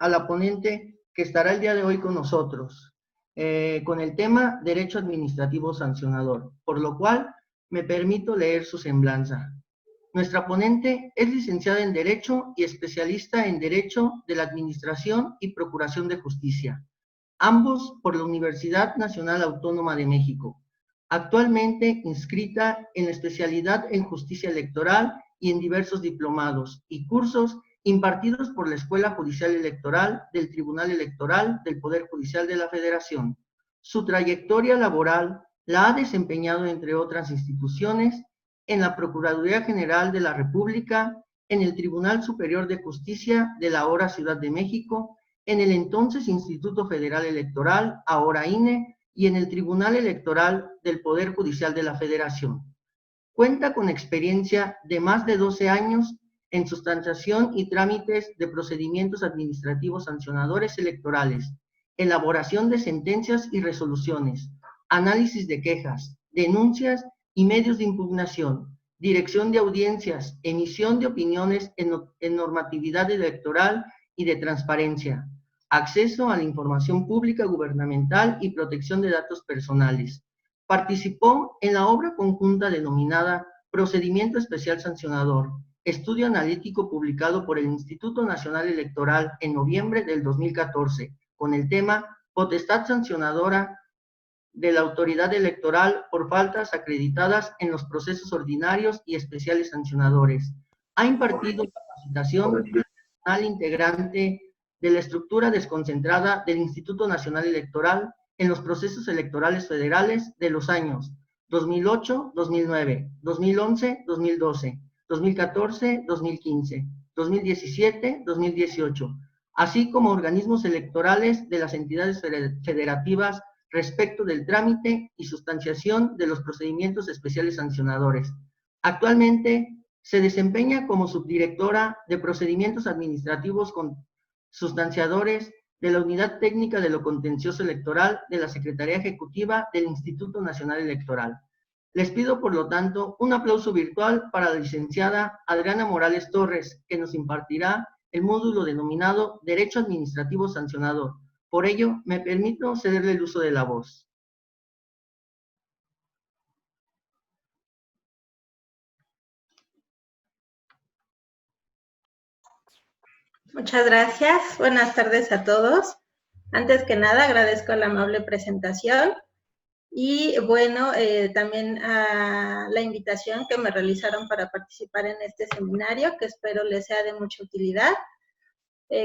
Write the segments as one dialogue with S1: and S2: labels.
S1: A la ponente que estará el día de hoy con nosotros, con el tema Derecho Administrativo Sancionador, por lo cual me permito leer su semblanza. Nuestra ponente es licenciada en Derecho y especialista en Derecho de la Administración y Procuración de Justicia, ambos por la Universidad Nacional Autónoma de México. Actualmente inscrita en la especialidad en Justicia Electoral y en diversos diplomados y cursos impartidos por la Escuela Judicial Electoral del Tribunal Electoral del Poder Judicial de la Federación. Su trayectoria laboral la ha desempeñado, entre otras instituciones, en la Procuraduría General de la República, en el Tribunal Superior de Justicia de la ahora Ciudad de México, en el entonces Instituto Federal Electoral, ahora INE, y en el Tribunal Electoral del Poder Judicial de la Federación. Cuenta con experiencia de más de 12 años en sustanciación y trámites de procedimientos administrativos sancionadores electorales, elaboración de sentencias y resoluciones, análisis de quejas, denuncias y medios de impugnación, dirección de audiencias, emisión de opiniones en normatividad electoral y de transparencia, acceso a la información pública gubernamental y protección de datos personales. Participó en la obra conjunta denominada Procedimiento Especial Sancionador, estudio analítico publicado por el Instituto Nacional Electoral en noviembre del 2014, con el tema Potestad sancionadora de la autoridad electoral por faltas acreditadas en los procesos ordinarios y especiales sancionadores. Ha impartido capacitación al personal integrante de la estructura desconcentrada del Instituto Nacional Electoral en los procesos electorales federales de los años 2008, 2009, 2011, 2012, 2014, 2015, 2017, 2018, así como organismos electorales de las entidades federativas respecto del trámite y sustanciación de los procedimientos especiales sancionadores. Actualmente se desempeña como subdirectora de procedimientos administrativos sustanciadores de la Unidad Técnica de lo Contencioso Electoral de la Secretaría Ejecutiva del Instituto Nacional Electoral. Les pido, por lo tanto, un aplauso virtual para la licenciada Adriana Morales Torres, que nos impartirá el módulo denominado Derecho Administrativo Sancionador. Por ello, me permito cederle el uso de la voz.
S2: Muchas gracias. Buenas tardes a todos. Antes que nada, agradezco la amable presentación y, bueno, también a la invitación que me realizaron para participar en este seminario, que espero les sea de mucha utilidad.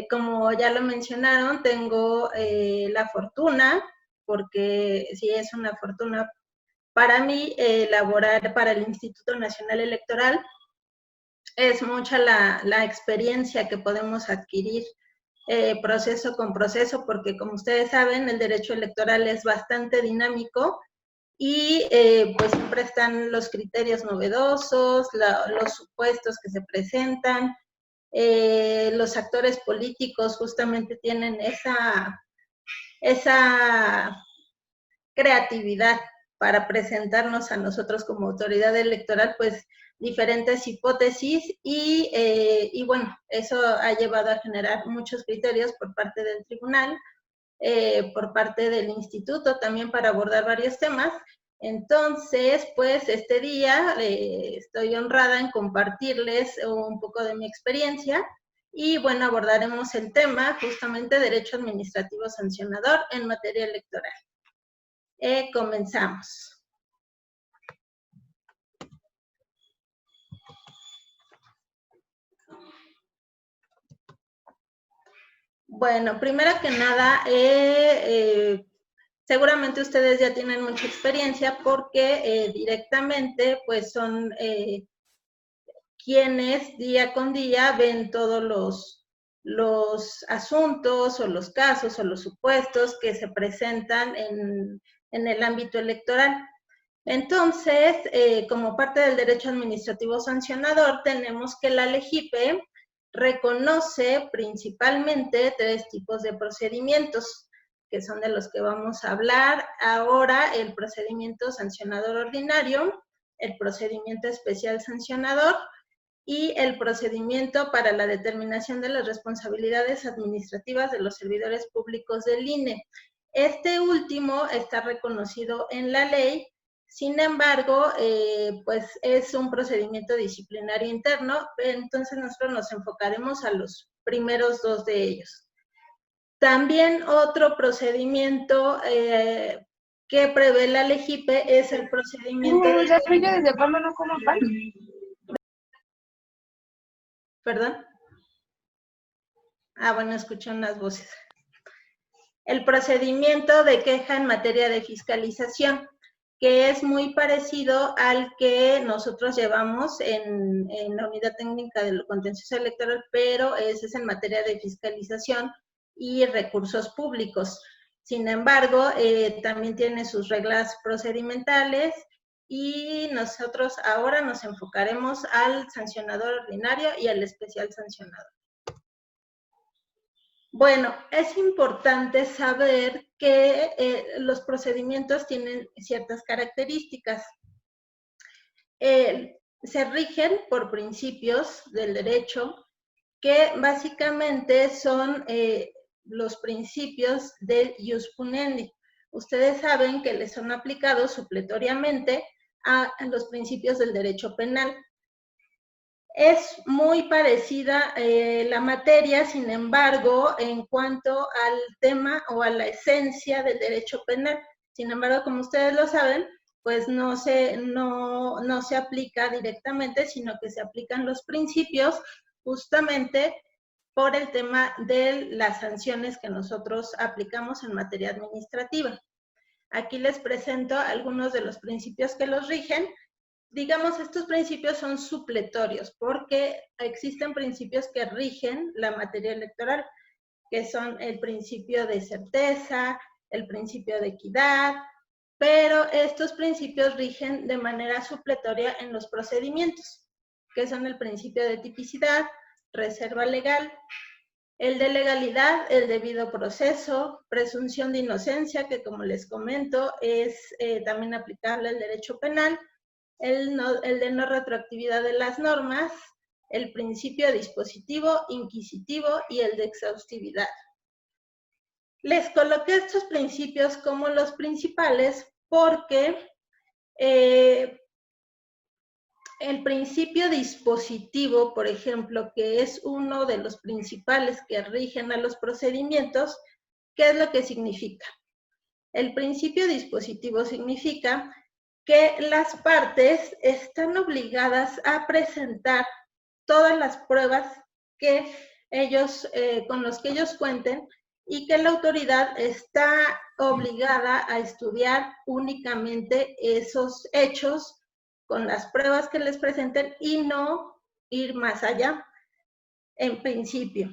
S2: Como ya lo mencionaron, tengo la fortuna, porque sí es una fortuna para mí, laborar para el Instituto Nacional Electoral. Es mucha la experiencia que podemos adquirir proceso con proceso, porque como ustedes saben, el derecho electoral es bastante dinámico y pues siempre están los criterios novedosos, los supuestos que se presentan, los actores políticos justamente tienen esa creatividad para presentarnos a nosotros como autoridad electoral, pues diferentes hipótesis y bueno, eso ha llevado a generar muchos criterios por parte del tribunal, por parte del instituto también para abordar varios temas. Entonces, pues este día estoy honrada en compartirles un poco de mi experiencia y bueno, abordaremos el tema justamente Derecho Administrativo Sancionador en materia electoral. Comenzamos. Bueno, primero que nada, seguramente ustedes ya tienen mucha experiencia porque directamente pues son quienes día con día ven todos los asuntos o los casos o los supuestos que se presentan en el ámbito electoral. Entonces, como parte del derecho administrativo sancionador, tenemos que la LEGIPE reconoce principalmente 3 tipos de procedimientos, que son de los que vamos a hablar ahora: el procedimiento sancionador ordinario, el procedimiento especial sancionador y el procedimiento para la determinación de las responsabilidades administrativas de los servidores públicos del INE. Este último está reconocido en la ley, sin embargo, pues es un procedimiento disciplinario interno, entonces nosotros nos enfocaremos a los primeros dos de ellos. También otro procedimiento que prevé la LEGIPE es el procedimiento...
S3: Ya soy yo desde cuándo no como pan.
S2: ¿Perdón? Ah, bueno, escuché unas voces. El procedimiento de queja en materia de fiscalización, que es muy parecido al que nosotros llevamos en la Unidad Técnica del Contencioso Electoral, pero ese es en materia de fiscalización y recursos públicos. Sin embargo, también tiene sus reglas procedimentales y nosotros ahora nos enfocaremos al sancionador ordinario y al especial sancionador. Bueno, es importante saber que los procedimientos tienen ciertas características. Se rigen por principios del derecho que básicamente son los principios del ius puniendi. Ustedes saben que les son aplicados supletoriamente a los principios del derecho penal. Es muy parecida la materia, sin embargo, en cuanto al tema o a la esencia del derecho penal. Sin embargo, como ustedes lo saben, pues no se aplica directamente, sino que se aplican los principios justamente por el tema de las sanciones que nosotros aplicamos en materia administrativa. Aquí les presento algunos de los principios que los rigen. Digamos, estos principios son supletorios porque existen principios que rigen la materia electoral, que son el principio de certeza, el principio de equidad, pero estos principios rigen de manera supletoria en los procedimientos, que son el principio de tipicidad, reserva legal, el de legalidad, el debido proceso, presunción de inocencia, que como les comento es también aplicable al derecho penal, el de no retroactividad de las normas, el principio dispositivo, inquisitivo y el de exhaustividad. Les coloqué estos principios como los principales porque el principio dispositivo, por ejemplo, que es uno de los principales que rigen a los procedimientos, ¿qué es lo que significa? El principio dispositivo significa que las partes están obligadas a presentar todas las pruebas que con los que ellos cuenten y que la autoridad está obligada a estudiar únicamente esos hechos con las pruebas que les presenten y no ir más allá, en principio.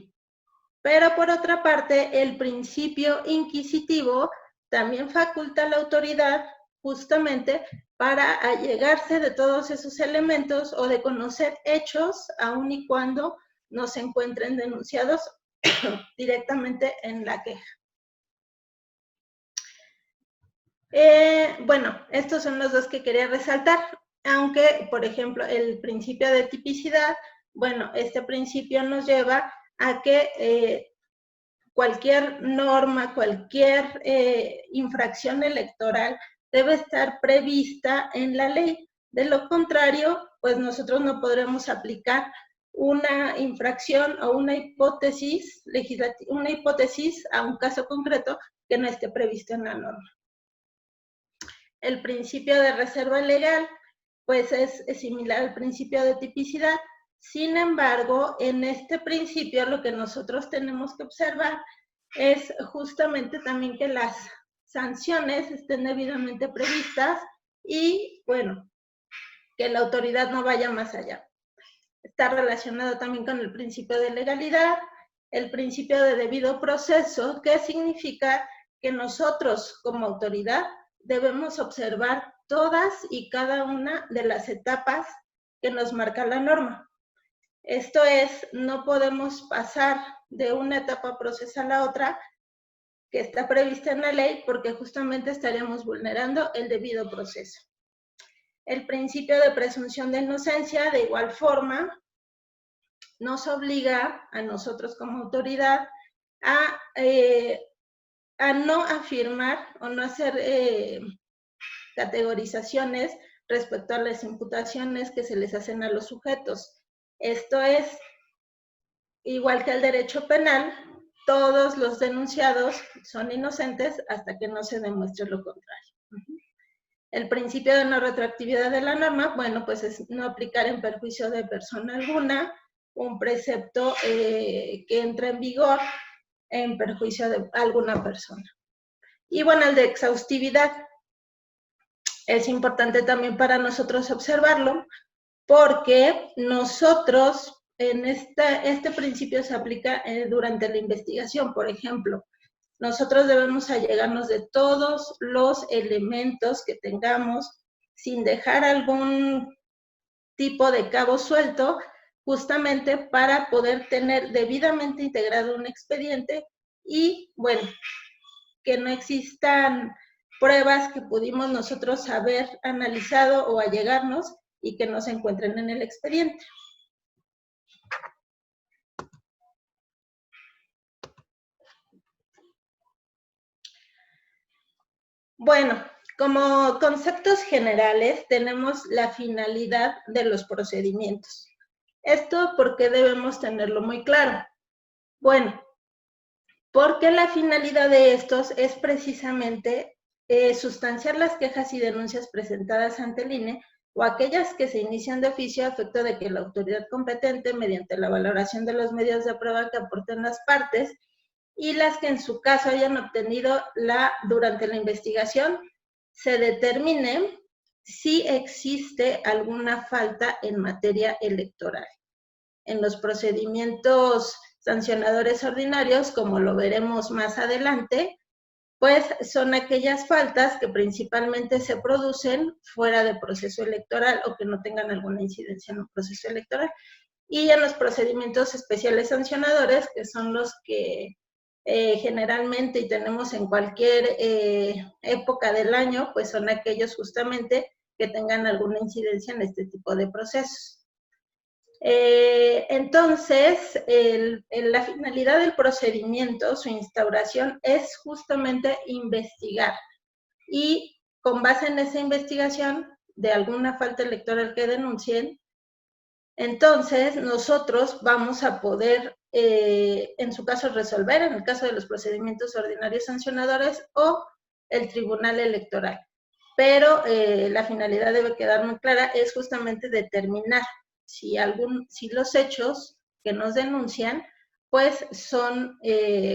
S2: Pero por otra parte, el principio inquisitivo también faculta a la autoridad justamente para allegarse de todos esos elementos o de conocer hechos, aun y cuando no se encuentren denunciados directamente en la queja. Bueno, estos son los dos que quería resaltar, aunque, por ejemplo, el principio de tipicidad, bueno, este principio nos lleva a que cualquier norma, cualquier infracción electoral debe estar prevista en la ley. De lo contrario, pues nosotros no podremos aplicar una infracción o una hipótesis legislativa, una hipótesis a un caso concreto que no esté previsto en la norma. El principio de reserva legal, pues es similar al principio de tipicidad. Sin embargo, en este principio lo que nosotros tenemos que observar es justamente también que las sanciones estén debidamente previstas y, bueno, que la autoridad no vaya más allá. Está relacionado también con el principio de legalidad, el principio de debido proceso, que significa que nosotros como autoridad debemos observar todas y cada una de las etapas que nos marca la norma. Esto es, no podemos pasar de una etapa procesal a otra que está prevista en la ley porque justamente estaríamos vulnerando el debido proceso. El principio de presunción de inocencia, de igual forma, nos obliga a nosotros como autoridad a no afirmar o no hacer categorizaciones respecto a las imputaciones que se les hacen a los sujetos. Esto es, igual que el derecho penal, todos los denunciados son inocentes hasta que no se demuestre lo contrario. El principio de no retroactividad de la norma, bueno, pues es no aplicar en perjuicio de persona alguna un precepto que entra en vigor en perjuicio de alguna persona. Y bueno, el de exhaustividad es importante también para nosotros observarlo, porque nosotros, en este principio se aplica durante la investigación, por ejemplo, nosotros debemos allegarnos de todos los elementos que tengamos sin dejar algún tipo de cabo suelto, justamente para poder tener debidamente integrado un expediente y, bueno, que no existan pruebas que pudimos nosotros haber analizado o allegarnos y que no se encuentren en el expediente. Bueno, como conceptos generales tenemos la finalidad de los procedimientos. ¿Esto por qué debemos tenerlo muy claro? Bueno, porque la finalidad de estos es precisamente sustanciar las quejas y denuncias presentadas ante el INE o aquellas que se inician de oficio a efecto de que la autoridad competente, mediante la valoración de los medios de prueba que aporten las partes, y las que en su caso hayan obtenido durante la investigación, se determine si existe alguna falta en materia electoral. En los procedimientos sancionadores ordinarios, como lo veremos más adelante, pues son aquellas faltas que principalmente se producen fuera de proceso electoral o que no tengan alguna incidencia en un proceso electoral. Y en los procedimientos especiales sancionadores, que son los que generalmente y tenemos en cualquier época del año, pues son aquellos justamente que tengan alguna incidencia en este tipo de procesos. Entonces, la finalidad del procedimiento, su instauración, es justamente investigar y con base en esa investigación de alguna falta electoral que denuncien, entonces nosotros vamos a poder, en su caso, resolver, en el caso de los procedimientos ordinarios sancionadores o el tribunal electoral. Pero la finalidad debe quedar muy clara, es justamente determinar si los hechos que nos denuncian, pues son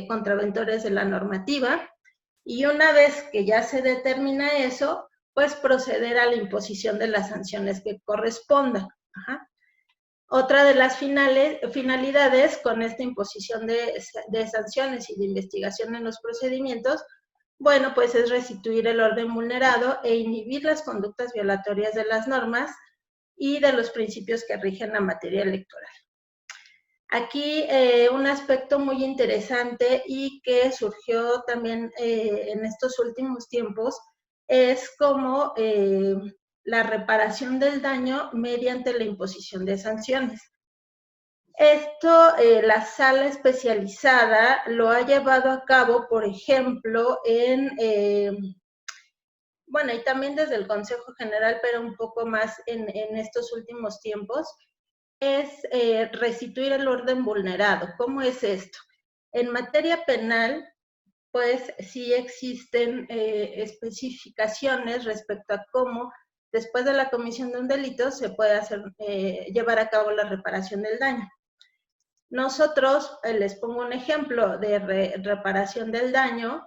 S2: contraventores de la normativa, y una vez que ya se determina eso, pues proceder a la imposición de las sanciones que correspondan. Ajá. Otra de las finalidades con esta imposición de sanciones y de investigación en los procedimientos, bueno, pues es restituir el orden vulnerado e inhibir las conductas violatorias de las normas y de los principios que rigen la materia electoral. Aquí un aspecto muy interesante y que surgió también en estos últimos tiempos es como la reparación del daño mediante la imposición de sanciones. Esto, la sala especializada lo ha llevado a cabo, por ejemplo, bueno, y también desde el Consejo General, pero un poco más en estos últimos tiempos, es restituir el orden vulnerado. ¿Cómo es esto? En materia penal, pues sí existen especificaciones respecto a cómo, después de la comisión de un delito, se puede llevar a cabo la reparación del daño. Nosotros, les pongo un ejemplo de reparación del daño,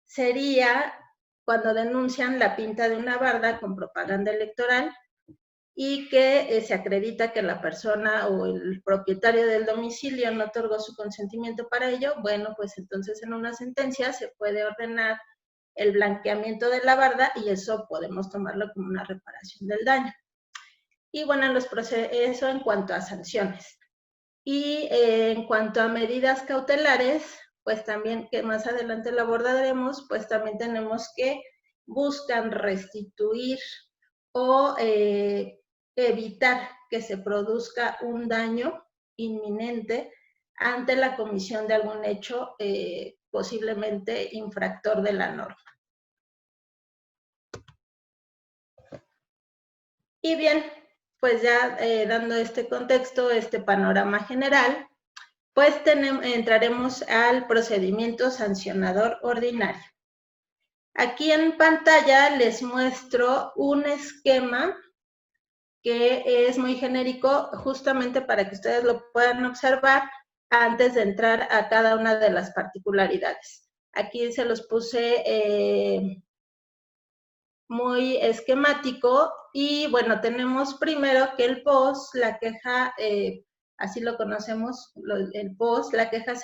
S2: sería cuando denuncian la pinta de una barda con propaganda electoral y que se acredita que la persona o el propietario del domicilio no otorgó su consentimiento para ello. Bueno, pues entonces en una sentencia se puede ordenar el blanqueamiento de la barda y eso podemos tomarlo como una reparación del daño. Y bueno, eso en cuanto a sanciones. Y en cuanto a medidas cautelares, pues también, que más adelante lo abordaremos, pues también tenemos que buscan restituir o evitar que se produzca un daño inminente ante la comisión de algún hecho posiblemente infractor de la norma. Y bien, pues ya dando este contexto, este panorama general, pues entraremos al procedimiento sancionador ordinario. Aquí en pantalla les muestro un esquema que es muy genérico, justamente para que ustedes lo puedan observar antes de entrar a cada una de las particularidades. Aquí se los puse muy esquemático y bueno, tenemos primero que el POS, la queja, así lo conocemos, el POS, la queja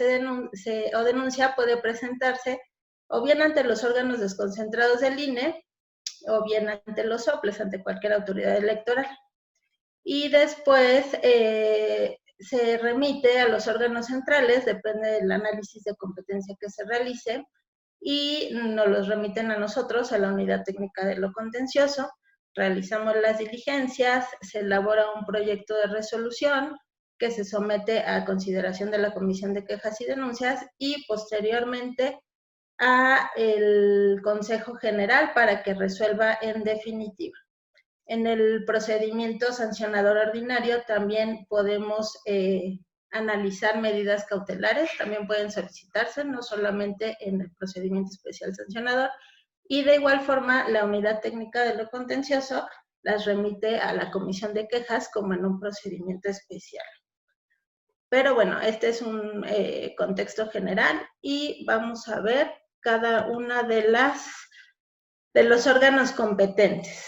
S2: o denuncia puede presentarse o bien ante los órganos desconcentrados del INE o bien ante los soples, ante cualquier autoridad electoral. Y después se remite a los órganos centrales, depende del análisis de competencia que se realice, y nos los remiten a nosotros, a la unidad técnica de lo contencioso, realizamos las diligencias, se elabora un proyecto de resolución que se somete a consideración de la Comisión de Quejas y Denuncias y posteriormente a el Consejo General para que resuelva en definitiva. En el procedimiento sancionador ordinario también podemos analizar medidas cautelares, también pueden solicitarse, no solamente en el procedimiento especial sancionador, y de igual forma la unidad técnica de lo contencioso las remite a la comisión de quejas como en un procedimiento especial. Pero bueno, este es un contexto general y vamos a ver cada una de los órganos competentes.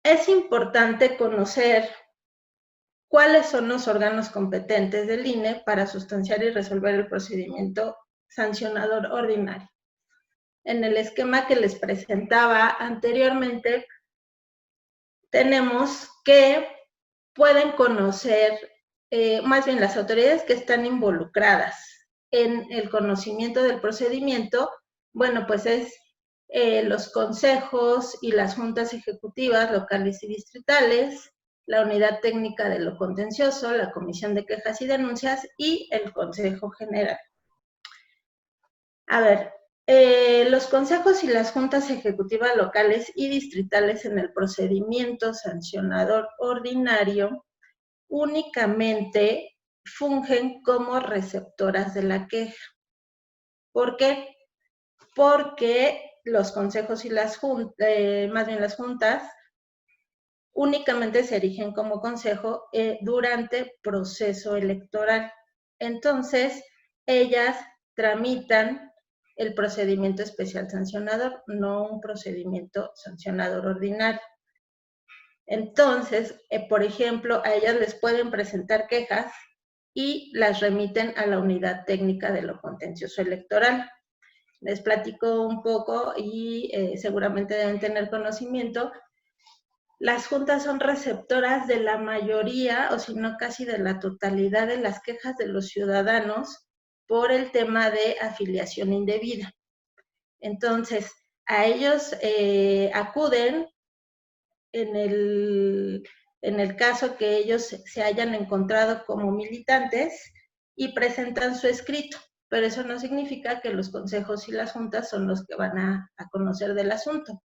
S2: Es importante conocer cuáles son los órganos competentes del INE para sustanciar y resolver el procedimiento sancionador ordinario. En el esquema que les presentaba anteriormente, tenemos que pueden conocer, más bien las autoridades que están involucradas en el conocimiento del procedimiento, bueno, pues es los consejos y las juntas ejecutivas locales y distritales, la unidad técnica de lo contencioso, la comisión de quejas y denuncias y el Consejo General. A ver, los consejos y las juntas ejecutivas locales y distritales en el procedimiento sancionador ordinario únicamente fungen como receptoras de la queja. ¿Por qué? Porque los consejos y las juntas, más bien las juntas, únicamente se erigen como consejo durante proceso electoral. Entonces, ellas tramitan el procedimiento especial sancionador, no un procedimiento sancionador ordinario. Entonces, por ejemplo, a ellas les pueden presentar quejas y las remiten a la unidad técnica de lo contencioso electoral. Les platico un poco y seguramente deben tener conocimiento. Las juntas son receptoras de la mayoría, o si no casi de la totalidad de las quejas de los ciudadanos por el tema de afiliación indebida. Entonces, a ellos acuden en el caso que ellos se hayan encontrado como militantes y presentan su escrito, pero eso no significa que los consejos y las juntas son los que van a conocer del asunto.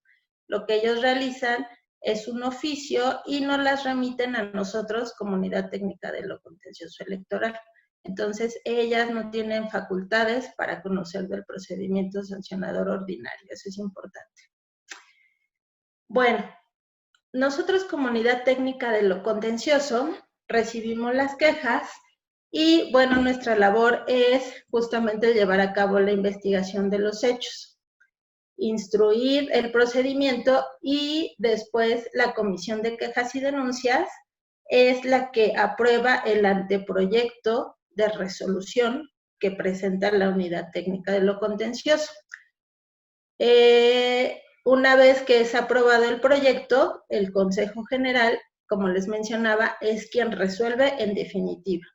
S2: Lo que ellos realizan es un oficio y nos las remiten a nosotros como unidad técnica de lo contencioso electoral. Entonces, ellas no tienen facultades para conocer del procedimiento sancionador ordinario. Eso es importante. Bueno, nosotros como unidad técnica de lo contencioso recibimos las quejas y, bueno, nuestra labor es justamente llevar a cabo la investigación de los hechos, instruir el procedimiento y después la comisión de quejas y denuncias es la que aprueba el anteproyecto de resolución que presenta la unidad técnica de lo contencioso. Una vez que es aprobado el proyecto, el Consejo General, como les mencionaba, es quien resuelve en definitiva.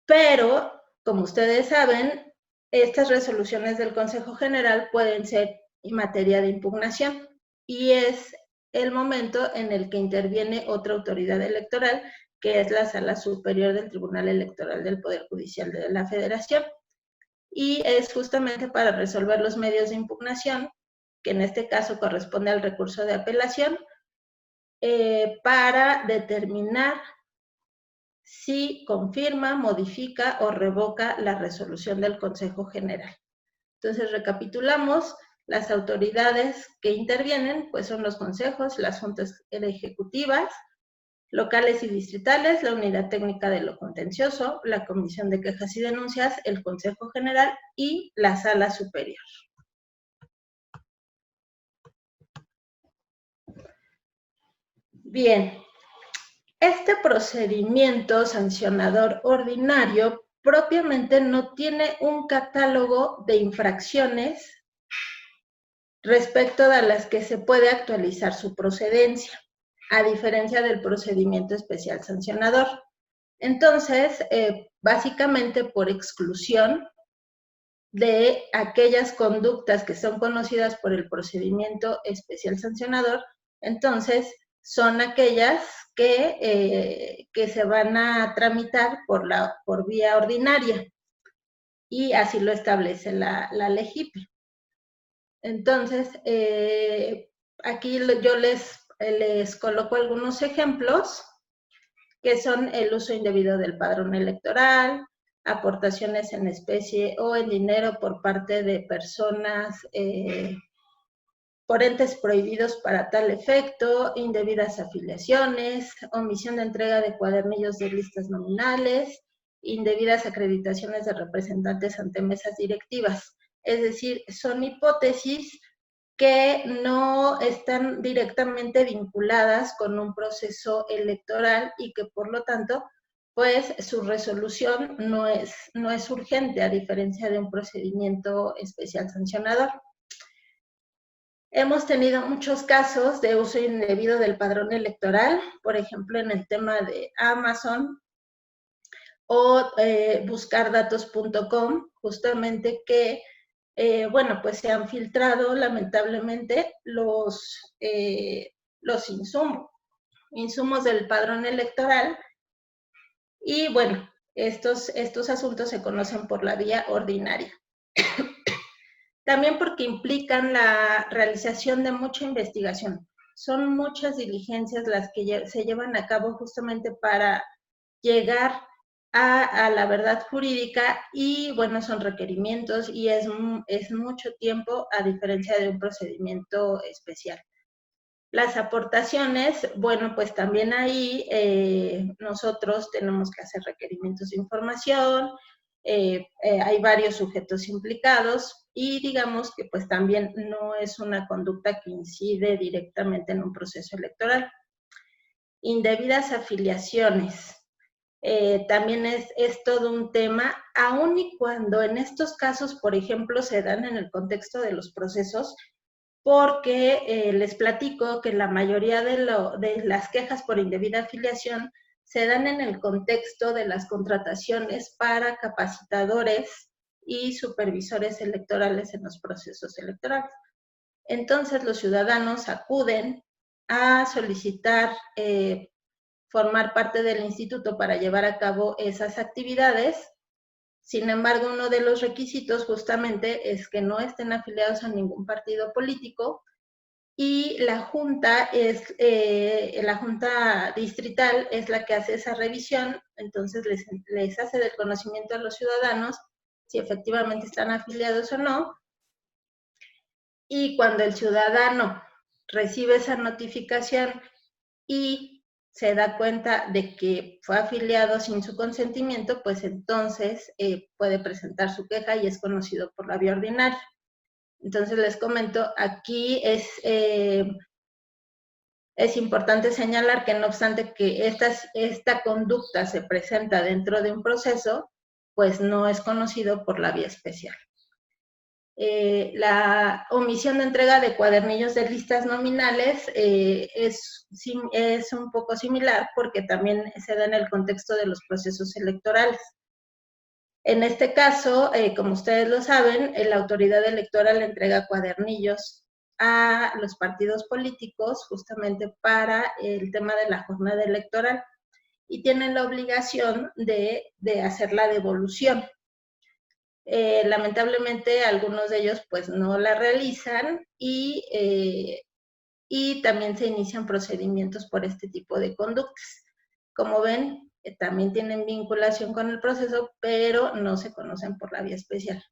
S2: Pero, como ustedes saben, estas resoluciones del Consejo General pueden ser en materia de impugnación y es el momento en el que interviene otra autoridad electoral, que es la Sala Superior del Tribunal Electoral del Poder Judicial de la Federación. Y es justamente para resolver los medios de impugnación, que en este caso corresponde al recurso de apelación, para determinar si confirma, modifica o revoca la resolución del Consejo General. Entonces, recapitulamos, las autoridades que intervienen, pues son los consejos, las juntas ejecutivas, locales y distritales, la unidad técnica de lo contencioso, la comisión de quejas y denuncias, el Consejo General y la Sala Superior. Bien, este procedimiento sancionador ordinario propiamente no tiene un catálogo de infracciones respecto de las que se puede actualizar su procedencia, a diferencia del procedimiento especial sancionador. Entonces, básicamente por exclusión de aquellas conductas que son conocidas por el procedimiento especial sancionador, entonces son aquellas que se van a tramitar por vía ordinaria, y así lo establece la LEGIPE. Entonces, aquí yo les coloco algunos ejemplos, que son el uso indebido del padrón electoral, aportaciones en especie o en dinero por parte de personas por entes prohibidos para tal efecto, indebidas afiliaciones, omisión de entrega de cuadernillos de listas nominales, indebidas acreditaciones de representantes ante mesas directivas. Es decir, son hipótesis que no están directamente vinculadas con un proceso electoral y que por lo tanto, pues su resolución no es urgente, a diferencia de un procedimiento especial sancionador. Hemos tenido muchos casos de uso indebido del padrón electoral, por ejemplo, en el tema de Amazon o buscardatos.com, justamente que bueno, pues se han filtrado lamentablemente los insumos del padrón electoral, y bueno, estos asuntos se conocen por la vía ordinaria. También porque implican la realización de mucha investigación. Son muchas diligencias las que se llevan a cabo justamente para llegar a la verdad jurídica, y bueno, son requerimientos y es mucho tiempo, a diferencia de un procedimiento especial. Las aportaciones, bueno, pues también ahí nosotros tenemos que hacer requerimientos de información, hay varios sujetos implicados, y digamos que pues también no es una conducta que incide directamente en un proceso electoral. Indebidas afiliaciones. También es todo un tema, aun y cuando en estos casos, por ejemplo, se dan en el contexto de los procesos, porque les platico que la mayoría de las quejas por indebida afiliación se dan en el contexto de las contrataciones para capacitadores y supervisores electorales en los procesos electorales. Entonces, los ciudadanos acuden a solicitar formar parte del instituto para llevar a cabo esas actividades. Sin embargo, uno de los requisitos justamente es que no estén afiliados a ningún partido político, y la junta distrital es la que hace esa revisión. Entonces les hace del conocimiento a los ciudadanos si efectivamente están afiliados o no, y cuando el ciudadano recibe esa notificación y se da cuenta de que fue afiliado sin su consentimiento, pues entonces puede presentar su queja y es conocido por la vía ordinaria. Entonces les comento, aquí es importante señalar que no obstante que esta conducta se presenta dentro de un proceso, pues no es conocido por la vía especial. La omisión de entrega de cuadernillos de listas nominales es un poco similar, porque también se da en el contexto de los procesos electorales. En este caso, como ustedes lo saben, la autoridad electoral entrega cuadernillos a los partidos políticos justamente para el tema de la jornada electoral y tienen la obligación de hacer la devolución. Lamentablemente algunos de ellos pues no la realizan y también se inician procedimientos por este tipo de conductas. Como ven, también tienen vinculación con el proceso, pero no se conocen por la vía especial.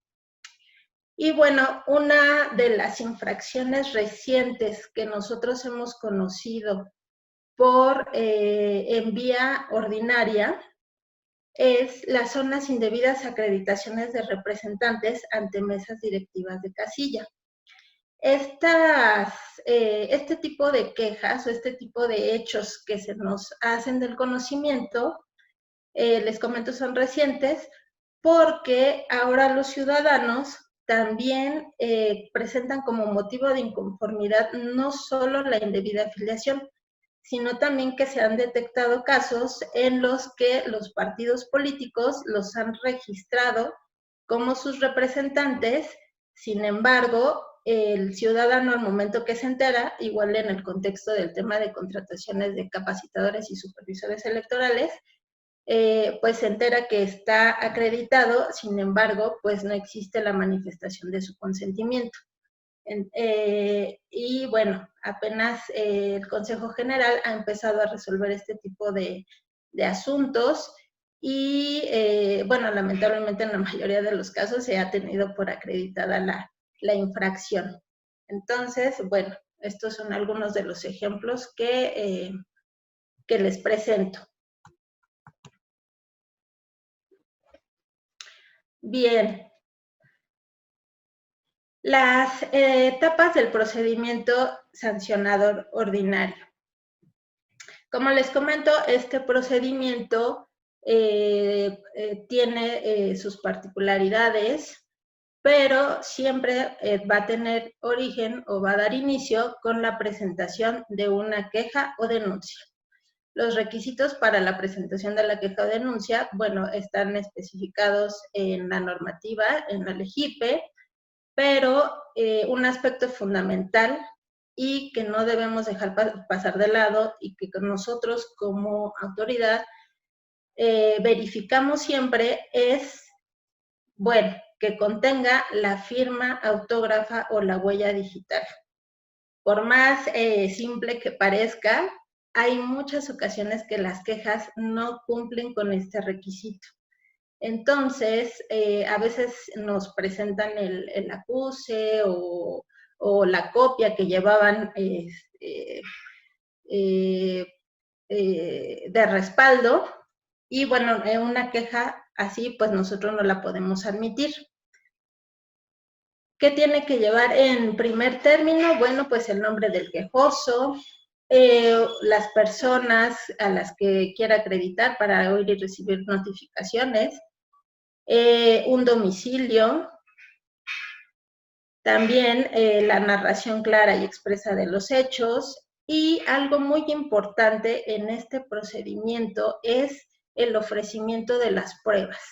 S2: Y bueno, una de las infracciones recientes que nosotros hemos conocido en vía ordinaria es las zonas indebidas acreditaciones de representantes ante mesas directivas de casilla. Este tipo de quejas o este tipo de hechos que se nos hacen del conocimiento, les comento, son recientes porque ahora los ciudadanos también presentan como motivo de inconformidad no solo la indebida afiliación, sino también que se han detectado casos en los que los partidos políticos los han registrado como sus representantes. Sin embargo, el ciudadano al momento que se entera, igual en el contexto del tema de contrataciones de capacitadores y supervisores electorales, pues se entera que está acreditado, sin embargo, pues no existe la manifestación de su consentimiento. Y bueno, apenas el Consejo General ha empezado a resolver este tipo de asuntos y bueno, lamentablemente en la mayoría de los casos se ha tenido por acreditada la infracción. Entonces, bueno, estos son algunos de los ejemplos que les presento. Bien. Las etapas del procedimiento sancionador ordinario. Como les comento, este procedimiento tiene sus particularidades, pero siempre va a tener origen o va a dar inicio con la presentación de una queja o denuncia. Los requisitos para la presentación de la queja o denuncia, bueno, están especificados en la normativa, en la LEGIPE, pero un aspecto fundamental y que no debemos dejar pasar de lado y que nosotros como autoridad verificamos siempre es, bueno, que contenga la firma autógrafa o la huella digital. Por más simple que parezca, hay muchas ocasiones que las quejas no cumplen con este requisito. Entonces, a veces nos presentan el acuse o la copia que llevaban de respaldo y bueno, una queja así pues nosotros no la podemos admitir. ¿Qué tiene que llevar en primer término? Bueno, pues el nombre del quejoso, las personas a las que quiera acreditar para oír y recibir notificaciones, un domicilio, también la narración clara y expresa de los hechos y algo muy importante en este procedimiento es el ofrecimiento de las pruebas.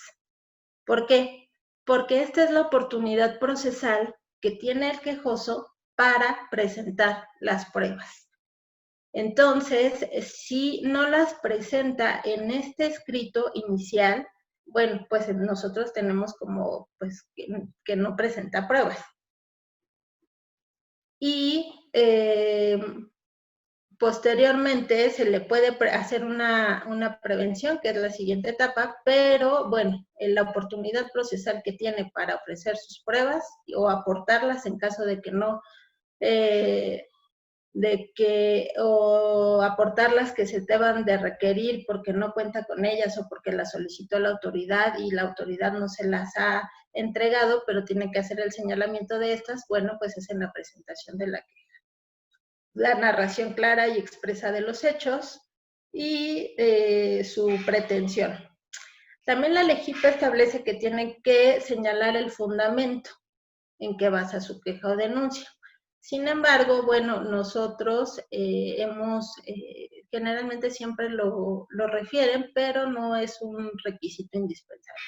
S2: ¿Por qué? Porque esta es la oportunidad procesal que tiene el quejoso para presentar las pruebas. Entonces, si no las presenta en este escrito inicial, bueno, pues nosotros tenemos como, pues, que no presenta pruebas. Y posteriormente se le puede hacer una prevención, que es la siguiente etapa, pero bueno, la oportunidad procesal que tiene para ofrecer sus pruebas o aportarlas en caso de que no, o aportar las que se deban de requerir porque no cuenta con ellas o porque las solicitó la autoridad y la autoridad no se las ha entregado, pero tiene que hacer el señalamiento de estas, bueno, pues es en la presentación de la queja. La narración clara y expresa de los hechos y su pretensión. También la LEGIPE establece que tiene que señalar el fundamento en que basa su queja o denuncia. Sin embargo, bueno, nosotros generalmente siempre lo refieren, pero no es un requisito indispensable.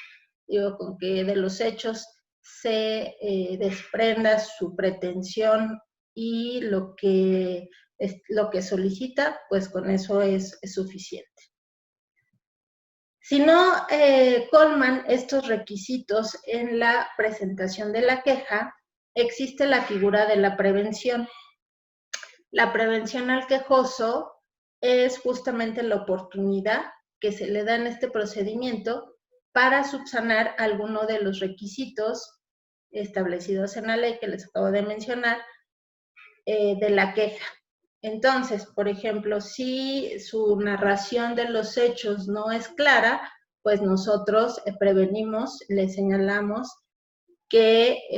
S2: Digo, con que de los hechos se desprenda su pretensión y lo que solicita, pues con eso es suficiente. Si no colman estos requisitos en la presentación de la queja, existe la figura de la prevención. La prevención al quejoso es justamente la oportunidad que se le da en este procedimiento para subsanar alguno de los requisitos establecidos en la ley que les acabo de mencionar de la queja. Entonces, por ejemplo, si su narración de los hechos no es clara, pues nosotros prevenimos, le señalamos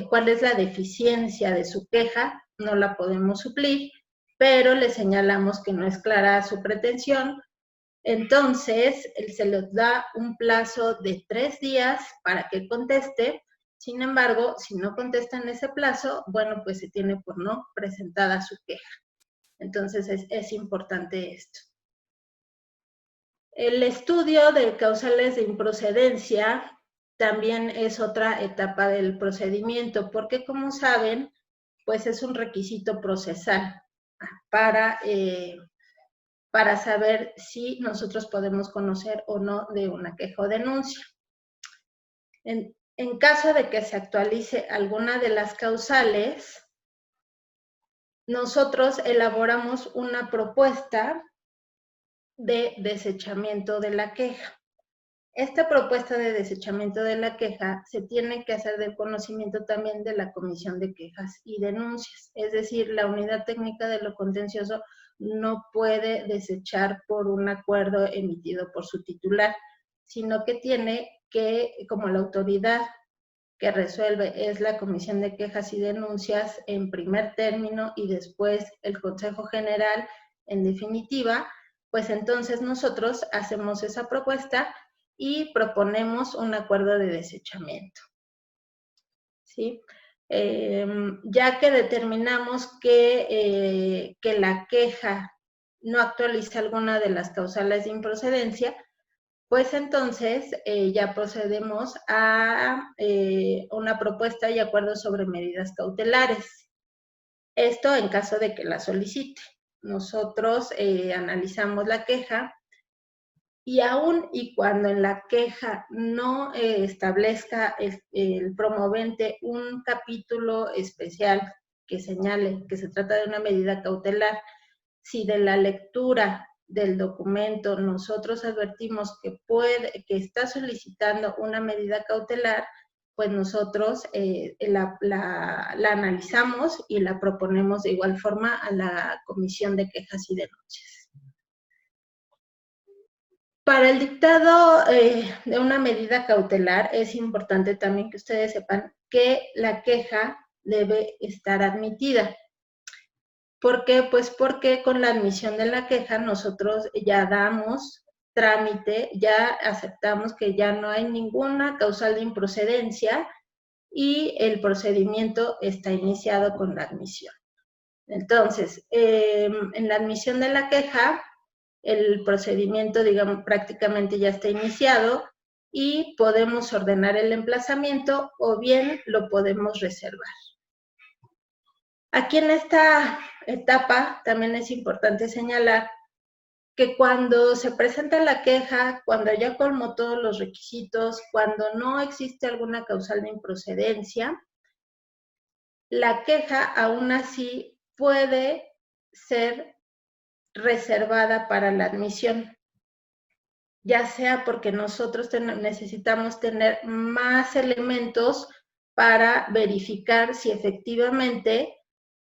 S2: cuál es la deficiencia de su queja, no la podemos suplir, pero le señalamos que no es clara su pretensión. Entonces, se les da un plazo de 3 días para que conteste. Sin embargo, si no contesta en ese plazo, bueno, pues se tiene por no presentada su queja. Entonces, es importante esto. El estudio de causales de improcedencia también es otra etapa del procedimiento, porque como saben, pues es un requisito procesal para saber si nosotros podemos conocer o no de una queja o denuncia. En caso de que se actualice alguna de las causales, nosotros elaboramos una propuesta de desechamiento de la queja. Esta propuesta de desechamiento de la queja se tiene que hacer del conocimiento también de la Comisión de Quejas y Denuncias. Es decir, la Unidad Técnica de lo Contencioso no puede desechar por un acuerdo emitido por su titular, sino que tiene que, como la autoridad que resuelve es la Comisión de Quejas y Denuncias en primer término y después el Consejo General en definitiva, pues entonces nosotros hacemos esa propuesta y proponemos un acuerdo de desechamiento. ¿Sí? Ya que determinamos que la queja no actualiza alguna de las causales de improcedencia, pues entonces ya procedemos a una propuesta y acuerdo sobre medidas cautelares. Esto en caso de que la solicite. Nosotros analizamos la queja y aún y cuando en la queja no establezca el promovente un capítulo especial que señale que se trata de una medida cautelar, si de la lectura del documento nosotros advertimos que está solicitando una medida cautelar, pues nosotros la analizamos y la proponemos de igual forma a la Comisión de Quejas y Denuncias. Para el dictado de una medida cautelar es importante también que ustedes sepan que la queja debe estar admitida. ¿Por qué? Pues porque con la admisión de la queja nosotros ya damos trámite, ya aceptamos que ya no hay ninguna causal de improcedencia y el procedimiento está iniciado con la admisión. Entonces, en la admisión de la queja, el procedimiento, digamos, prácticamente ya está iniciado y podemos ordenar el emplazamiento o bien lo podemos reservar. Aquí en esta etapa también es importante señalar que cuando se presenta la queja, cuando ya colmó todos los requisitos, cuando no existe alguna causal de improcedencia, la queja aún así puede ser reservada para la admisión, ya sea porque nosotros necesitamos tener más elementos para verificar si efectivamente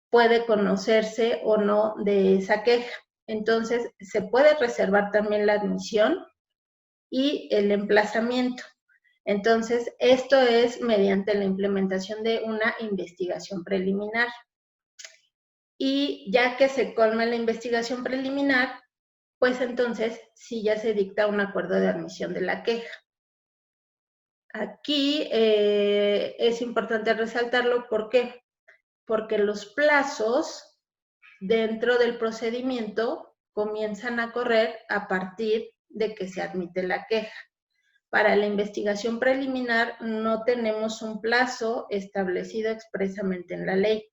S2: puede conocerse o no de esa queja. Entonces, se puede reservar también la admisión y el emplazamiento. Entonces, esto es mediante la implementación de una investigación preliminar. Y ya que se colma la investigación preliminar, pues entonces sí ya se dicta un acuerdo de admisión de la queja. Aquí es importante resaltarlo, ¿por qué? Porque los plazos dentro del procedimiento comienzan a correr a partir de que se admite la queja. Para la investigación preliminar no tenemos un plazo establecido expresamente en la ley.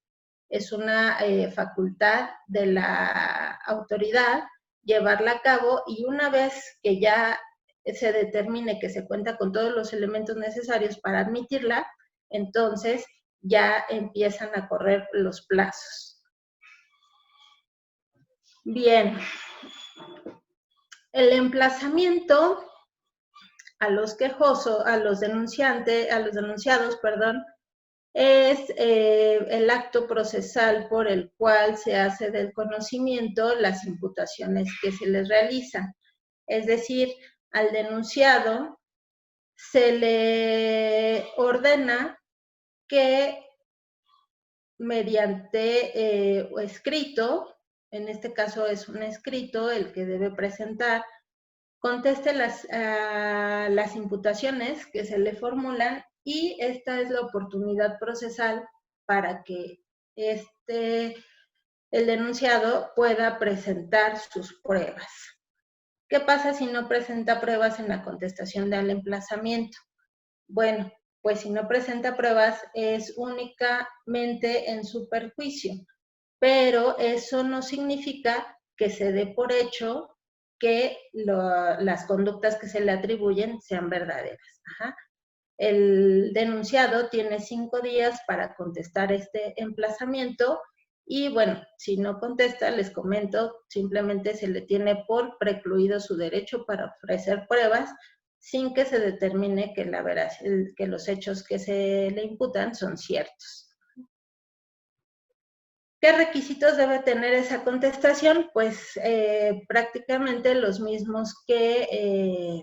S2: es una facultad de la autoridad llevarla a cabo, y una vez que ya se determine que se cuenta con todos los elementos necesarios para admitirla, entonces ya empiezan a correr los plazos. Bien, el emplazamiento a los quejosos, a los denunciados, es el acto procesal por el cual se hace del conocimiento las imputaciones que se les realizan. Es decir, al denunciado se le ordena que mediante escrito, en este caso es un escrito el que debe presentar, conteste las imputaciones que se le formulan, y esta es la oportunidad procesal para que el denunciado pueda presentar sus pruebas. ¿Qué pasa si no presenta pruebas en la contestación del emplazamiento? Bueno, pues si no presenta pruebas es únicamente en su perjuicio, pero eso no significa que se dé por hecho que las conductas que se le atribuyen sean verdaderas. Ajá. El denunciado tiene 5 días para contestar este emplazamiento, y bueno, si no contesta, les comento, simplemente se le tiene por precluido su derecho para ofrecer pruebas sin que se determine que los hechos que se le imputan son ciertos. ¿Qué requisitos debe tener esa contestación? Pues prácticamente los mismos que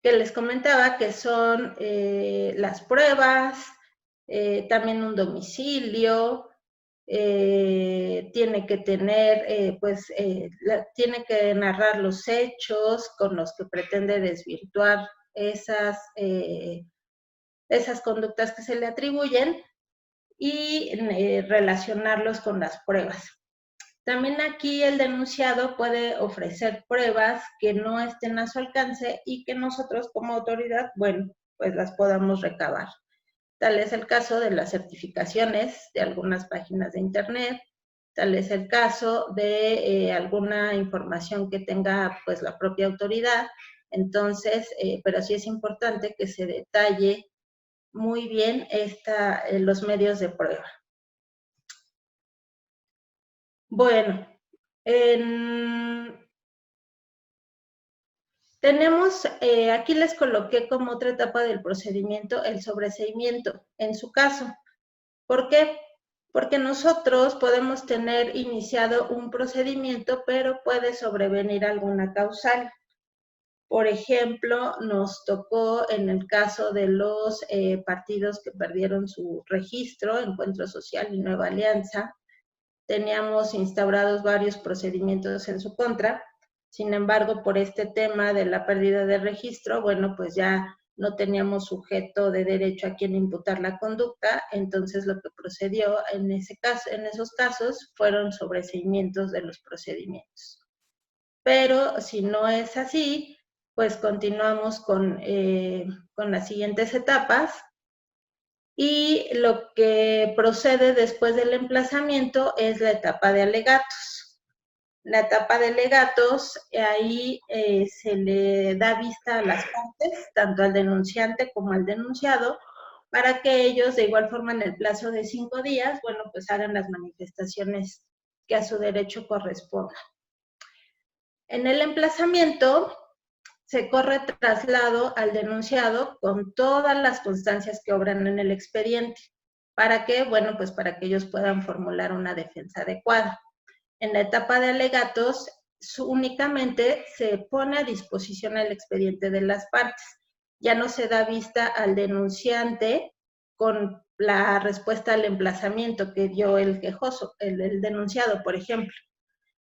S2: les comentaba, que son las pruebas, también un domicilio, tiene que tener, tiene que narrar los hechos con los que pretende desvirtuar esas conductas que se le atribuyen, y relacionarlos con las pruebas. También aquí el denunciado puede ofrecer pruebas que no estén a su alcance y que nosotros como autoridad, bueno, pues las podamos recabar. Tal es el caso de las certificaciones de algunas páginas de internet, tal es el caso de alguna información que tenga pues la propia autoridad. Entonces, pero sí es importante que se detalle muy bien los medios de prueba. Bueno, tenemos, aquí les coloqué como otra etapa del procedimiento el sobreseimiento, en su caso. ¿Por qué? Porque nosotros podemos tener iniciado un procedimiento, pero puede sobrevenir alguna causal. Por ejemplo, nos tocó en el caso de los partidos que perdieron su registro, Encuentro Social y Nueva Alianza. Teníamos instaurados varios procedimientos en su contra. Sin embargo, por este tema de la pérdida de registro, bueno, pues ya no teníamos sujeto de derecho a quien imputar la conducta, entonces lo que procedió en esos casos fueron sobreseimientos de los procedimientos. Pero si no es así, pues continuamos con las siguientes etapas. Y lo que procede después del emplazamiento es la etapa de alegatos. La etapa de alegatos, ahí se le da vista a las partes, tanto al denunciante como al denunciado, para que ellos, de igual forma, en el plazo de 5 días, bueno, pues hagan las manifestaciones que a su derecho correspondan. En el emplazamiento se corre traslado al denunciado con todas las constancias que obran en el expediente. ¿Para qué? Bueno, pues para que ellos puedan formular una defensa adecuada. En la etapa de alegatos, únicamente se pone a disposición el expediente de las partes. Ya no se da vista al denunciante con la respuesta al emplazamiento que dio el quejoso, el denunciado, por ejemplo.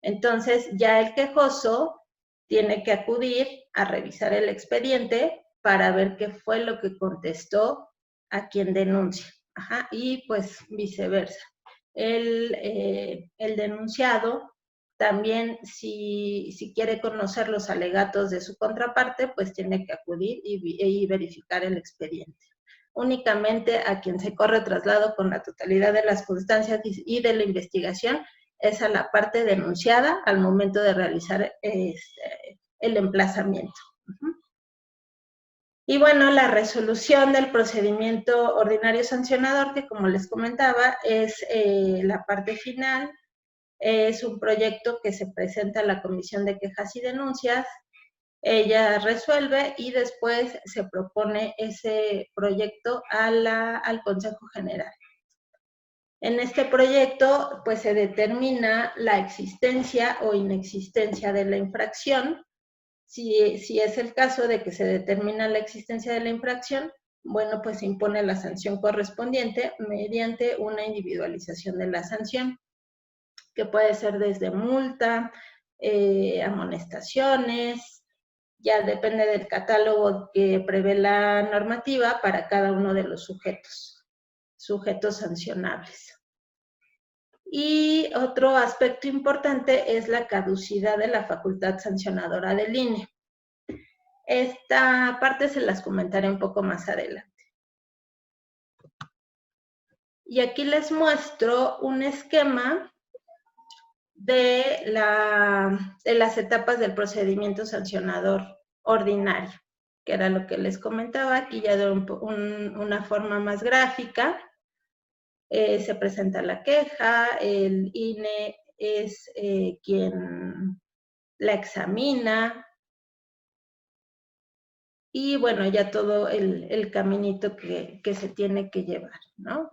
S2: Entonces, ya el quejoso tiene que acudir a revisar el expediente para ver qué fue lo que contestó a quien denuncia. Ajá, y pues viceversa. El denunciado también, si quiere conocer los alegatos de su contraparte, pues tiene que acudir y verificar el expediente. únicamente a quien se corre traslado con la totalidad de las constancias y de la investigación es a la parte denunciada al momento de realizar el emplazamiento. Y bueno, la resolución del procedimiento ordinario sancionador, que como les comentaba, es la parte final. Es un proyecto que se presenta a la Comisión de Quejas y Denuncias. Ella resuelve y después se propone ese proyecto al Consejo General. En este proyecto, pues se determina la existencia o inexistencia de la infracción. Si es el caso de que se determina la existencia de la infracción, bueno, pues se impone la sanción correspondiente mediante una individualización de la sanción, que puede ser desde multa, amonestaciones, ya depende del catálogo que prevé la normativa para cada uno de los sujetos sancionables. Y otro aspecto importante es la caducidad de la facultad sancionadora del INE. Esta parte se las comentaré un poco más adelante. Y aquí les muestro un esquema de las etapas del procedimiento sancionador ordinario, que era lo que les comentaba, aquí ya de una forma más gráfica. Se presenta la queja, el INE es quien la examina, y bueno, ya todo el caminito que se tiene que llevar, ¿no?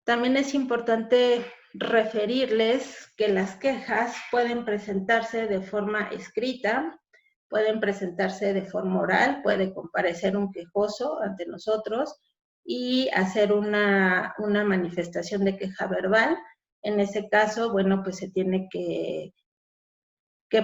S2: También es importante referirles que las quejas pueden presentarse de forma escrita, pueden presentarse de forma oral, puede comparecer un quejoso ante nosotros y hacer una manifestación de queja verbal. En ese caso, bueno, pues se tiene que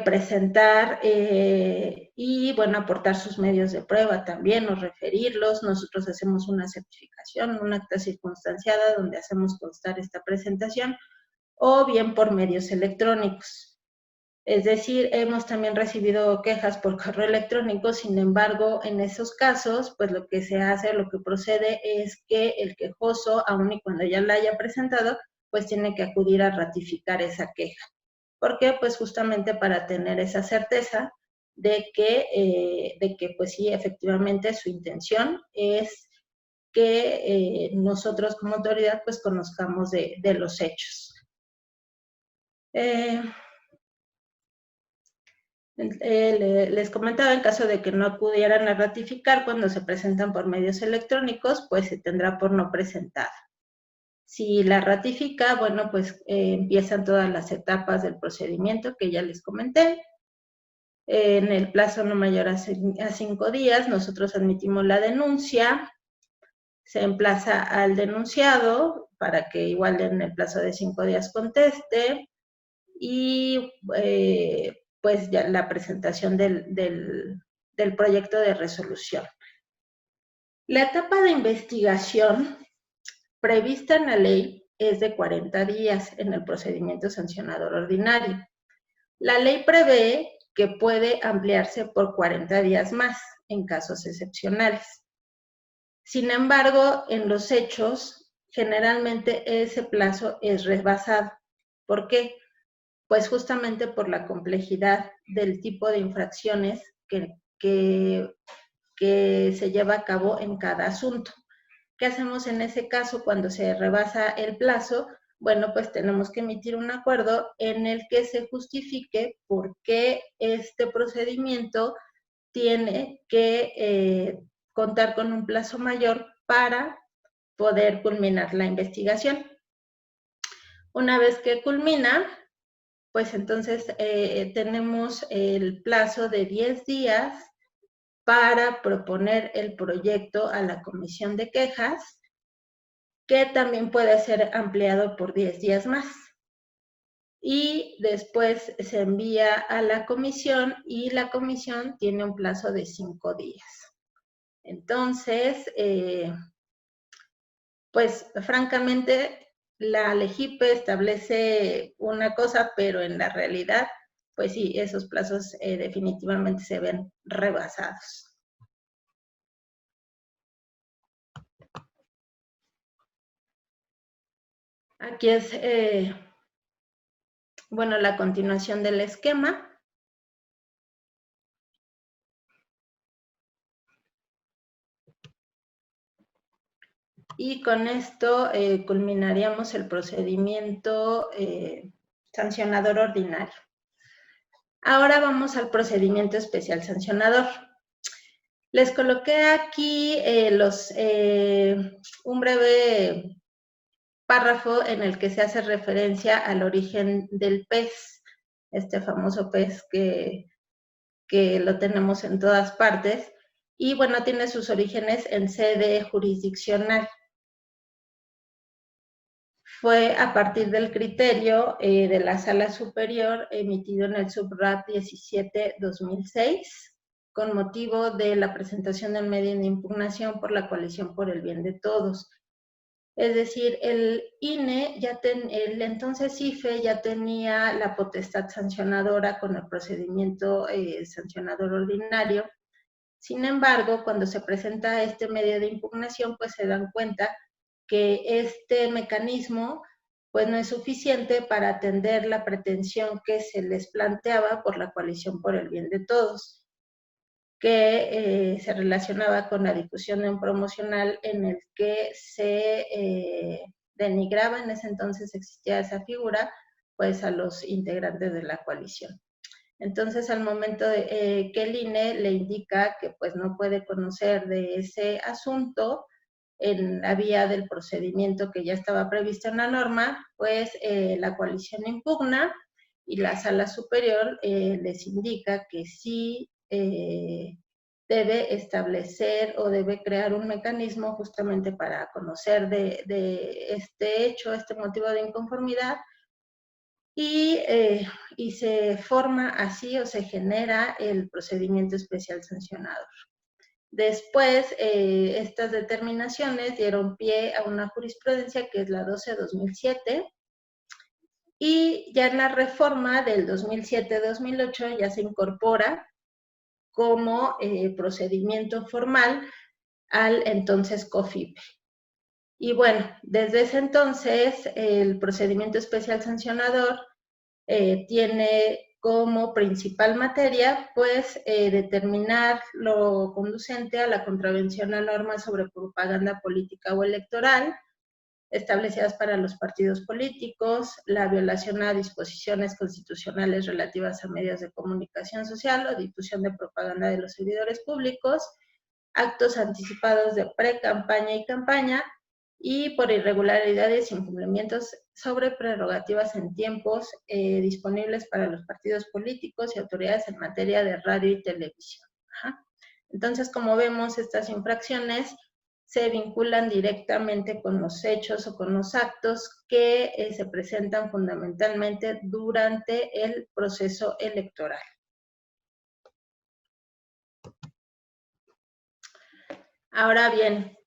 S2: presentar y, bueno, aportar sus medios de prueba también o referirlos. Nosotros hacemos una certificación, un acta circunstanciada donde hacemos constar esta presentación, o bien por medios electrónicos. Es decir, hemos también recibido quejas por correo electrónico. Sin embargo, en esos casos, pues lo que se hace, lo que procede es que el quejoso, aun y cuando ya la haya presentado, pues tiene que acudir a ratificar esa queja. ¿Por qué? Pues justamente para tener esa certeza de que pues sí, efectivamente su intención es que nosotros como autoridad pues conozcamos de los hechos. Les comentaba, en caso de que no acudieran a ratificar cuando se presentan por medios electrónicos, pues se tendrá por no presentada. Si la ratifica, bueno, pues empiezan todas las etapas del procedimiento que ya les comenté. En el plazo no mayor a 5 días, nosotros admitimos la denuncia, se emplaza al denunciado para que igual en el plazo de 5 días conteste, y pues ya la presentación del proyecto de resolución. La etapa de investigación prevista en la ley es de 40 días en el procedimiento sancionador ordinario. La ley prevé que puede ampliarse por 40 días más en casos excepcionales. Sin embargo, en los hechos, generalmente ese plazo es rebasado. ¿Por qué? Pues justamente por la complejidad del tipo de infracciones que se lleva a cabo en cada asunto. ¿Qué hacemos en ese caso cuando se rebasa el plazo? Bueno, pues tenemos que emitir un acuerdo en el que se justifique por qué este procedimiento tiene que contar con un plazo mayor para poder culminar la investigación. Una vez que culmina, pues entonces tenemos el plazo de 10 días para proponer el proyecto a la comisión de quejas, que también puede ser ampliado por 10 días más. Y después se envía a la comisión y la comisión tiene un plazo de 5 días. Entonces, pues francamente, la LEGIPE establece una cosa, pero en la realidad, pues sí, esos plazos definitivamente se ven rebasados. Aquí es, bueno, la continuación del esquema. Y con esto culminaríamos el procedimiento sancionador ordinario. Ahora vamos al procedimiento especial sancionador. Les coloqué aquí un breve párrafo en el que se hace referencia al origen del pez, este famoso pez que lo tenemos en todas partes, y bueno, tiene sus orígenes en sede jurisdiccional. Fue a partir del criterio de la Sala Superior emitido en el Subrap 17-2006, con motivo de la presentación del medio de impugnación por la Coalición por el Bien de Todos. Es decir, el INE, el entonces IFE, ya tenía la potestad sancionadora con el procedimiento sancionador ordinario. Sin embargo, cuando se presenta este medio de impugnación, pues se dan cuenta que este mecanismo pues no es suficiente para atender la pretensión que se les planteaba por la Coalición por el Bien de Todos, que se relacionaba con la difusión de un promocional en el que se denigraba, en ese entonces existía esa figura, pues a los integrantes de la coalición. Entonces, al momento de que el INE le indica que pues no puede conocer de ese asunto en la vía del procedimiento que ya estaba previsto en la norma, pues la coalición impugna y la Sala Superior les indica que sí debe establecer o debe crear un mecanismo justamente para conocer de este hecho, este motivo de inconformidad, y se forma así o se genera el procedimiento especial sancionador. Después, estas determinaciones dieron pie a una jurisprudencia que es la 12-2007, y ya en la reforma del 2007-2008 ya se incorpora como procedimiento formal al entonces COFIPE. Y bueno, desde ese entonces el procedimiento especial sancionador tiene como principal materia, pues, determinar lo conducente a la contravención a normas sobre propaganda política o electoral establecidas para los partidos políticos, la violación a disposiciones constitucionales relativas a medios de comunicación social o difusión de propaganda de los servidores públicos, actos anticipados de pre-campaña y campaña, y por irregularidades e incumplimientos sobre prerrogativas en tiempos disponibles para los partidos políticos y autoridades en materia de radio y televisión. Ajá. Entonces, como vemos, estas infracciones se vinculan directamente con los hechos o con los actos que se presentan fundamentalmente durante el proceso electoral. Ahora bien,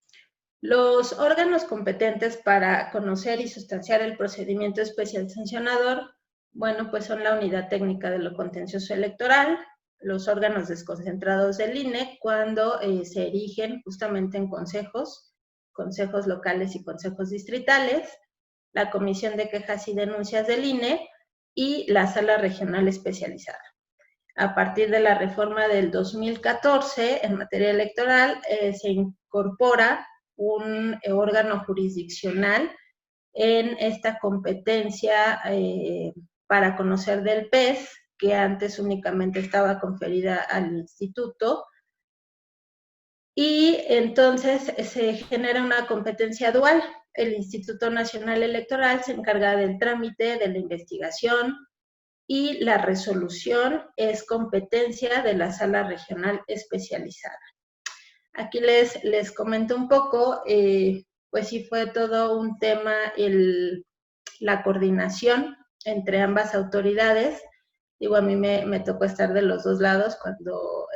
S2: los órganos competentes para conocer y sustanciar el procedimiento especial sancionador, bueno, pues son la Unidad Técnica de lo Contencioso Electoral, los órganos desconcentrados del INE, cuando se erigen justamente en consejos locales y consejos distritales, la Comisión de Quejas y Denuncias del INE y la Sala Regional Especializada. A partir de la reforma del 2014 en materia electoral, se incorpora un órgano jurisdiccional en esta competencia para conocer del PES, que antes únicamente estaba conferida al instituto, y entonces se genera una competencia dual. El Instituto Nacional Electoral se encarga del trámite, de la investigación, y la resolución es competencia de la Sala Regional Especializada. Aquí les comento un poco, pues sí fue todo un tema la coordinación entre ambas autoridades. Digo, a mí me tocó estar de los dos lados cuando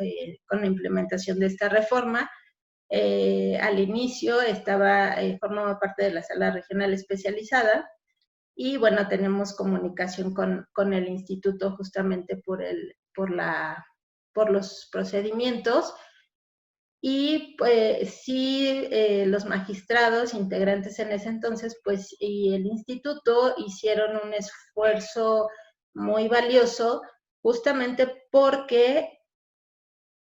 S2: con la implementación de esta reforma. Al inicio formaba parte de la Sala Regional Especializada, y bueno, tenemos comunicación con el instituto justamente por los procedimientos. Y sí, los magistrados integrantes en ese entonces, pues, y el instituto hicieron un esfuerzo muy valioso, justamente porque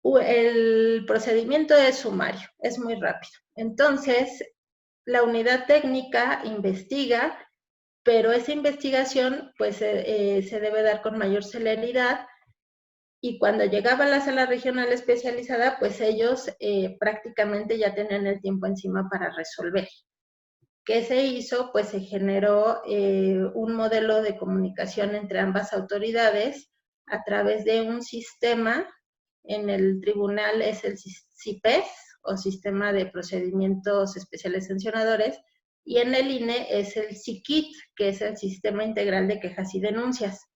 S2: el procedimiento es sumario, es muy rápido. Entonces, la unidad técnica investiga, pero esa investigación pues se debe dar con mayor celeridad, y cuando llegaba a la sala regional especializada, pues ellos prácticamente ya tenían el tiempo encima para resolver. ¿Qué se hizo? Pues se generó un modelo de comunicación entre ambas autoridades a través de un sistema. En el tribunal es el CIPES, o Sistema de Procedimientos Especiales Sancionadores, y en el INE es el SIQUIT, que es el Sistema Integral de Quejas y Denuncias.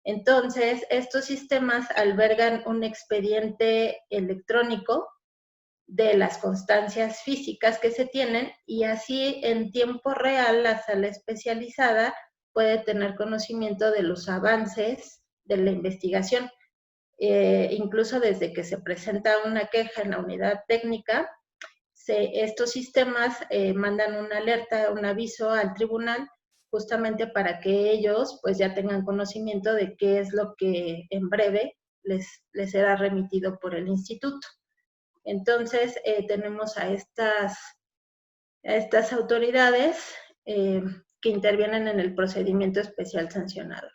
S2: Entonces, estos sistemas albergan un expediente electrónico de las constancias físicas que se tienen, y así en tiempo real la sala especializada puede tener conocimiento de los avances de la investigación. Incluso desde que se presenta una queja en la unidad técnica, estos sistemas mandan una alerta, un aviso al tribunal, justamente para que ellos pues ya tengan conocimiento de qué es lo que en breve les será remitido por el instituto. Entonces tenemos a estas autoridades que intervienen en el procedimiento especial sancionador.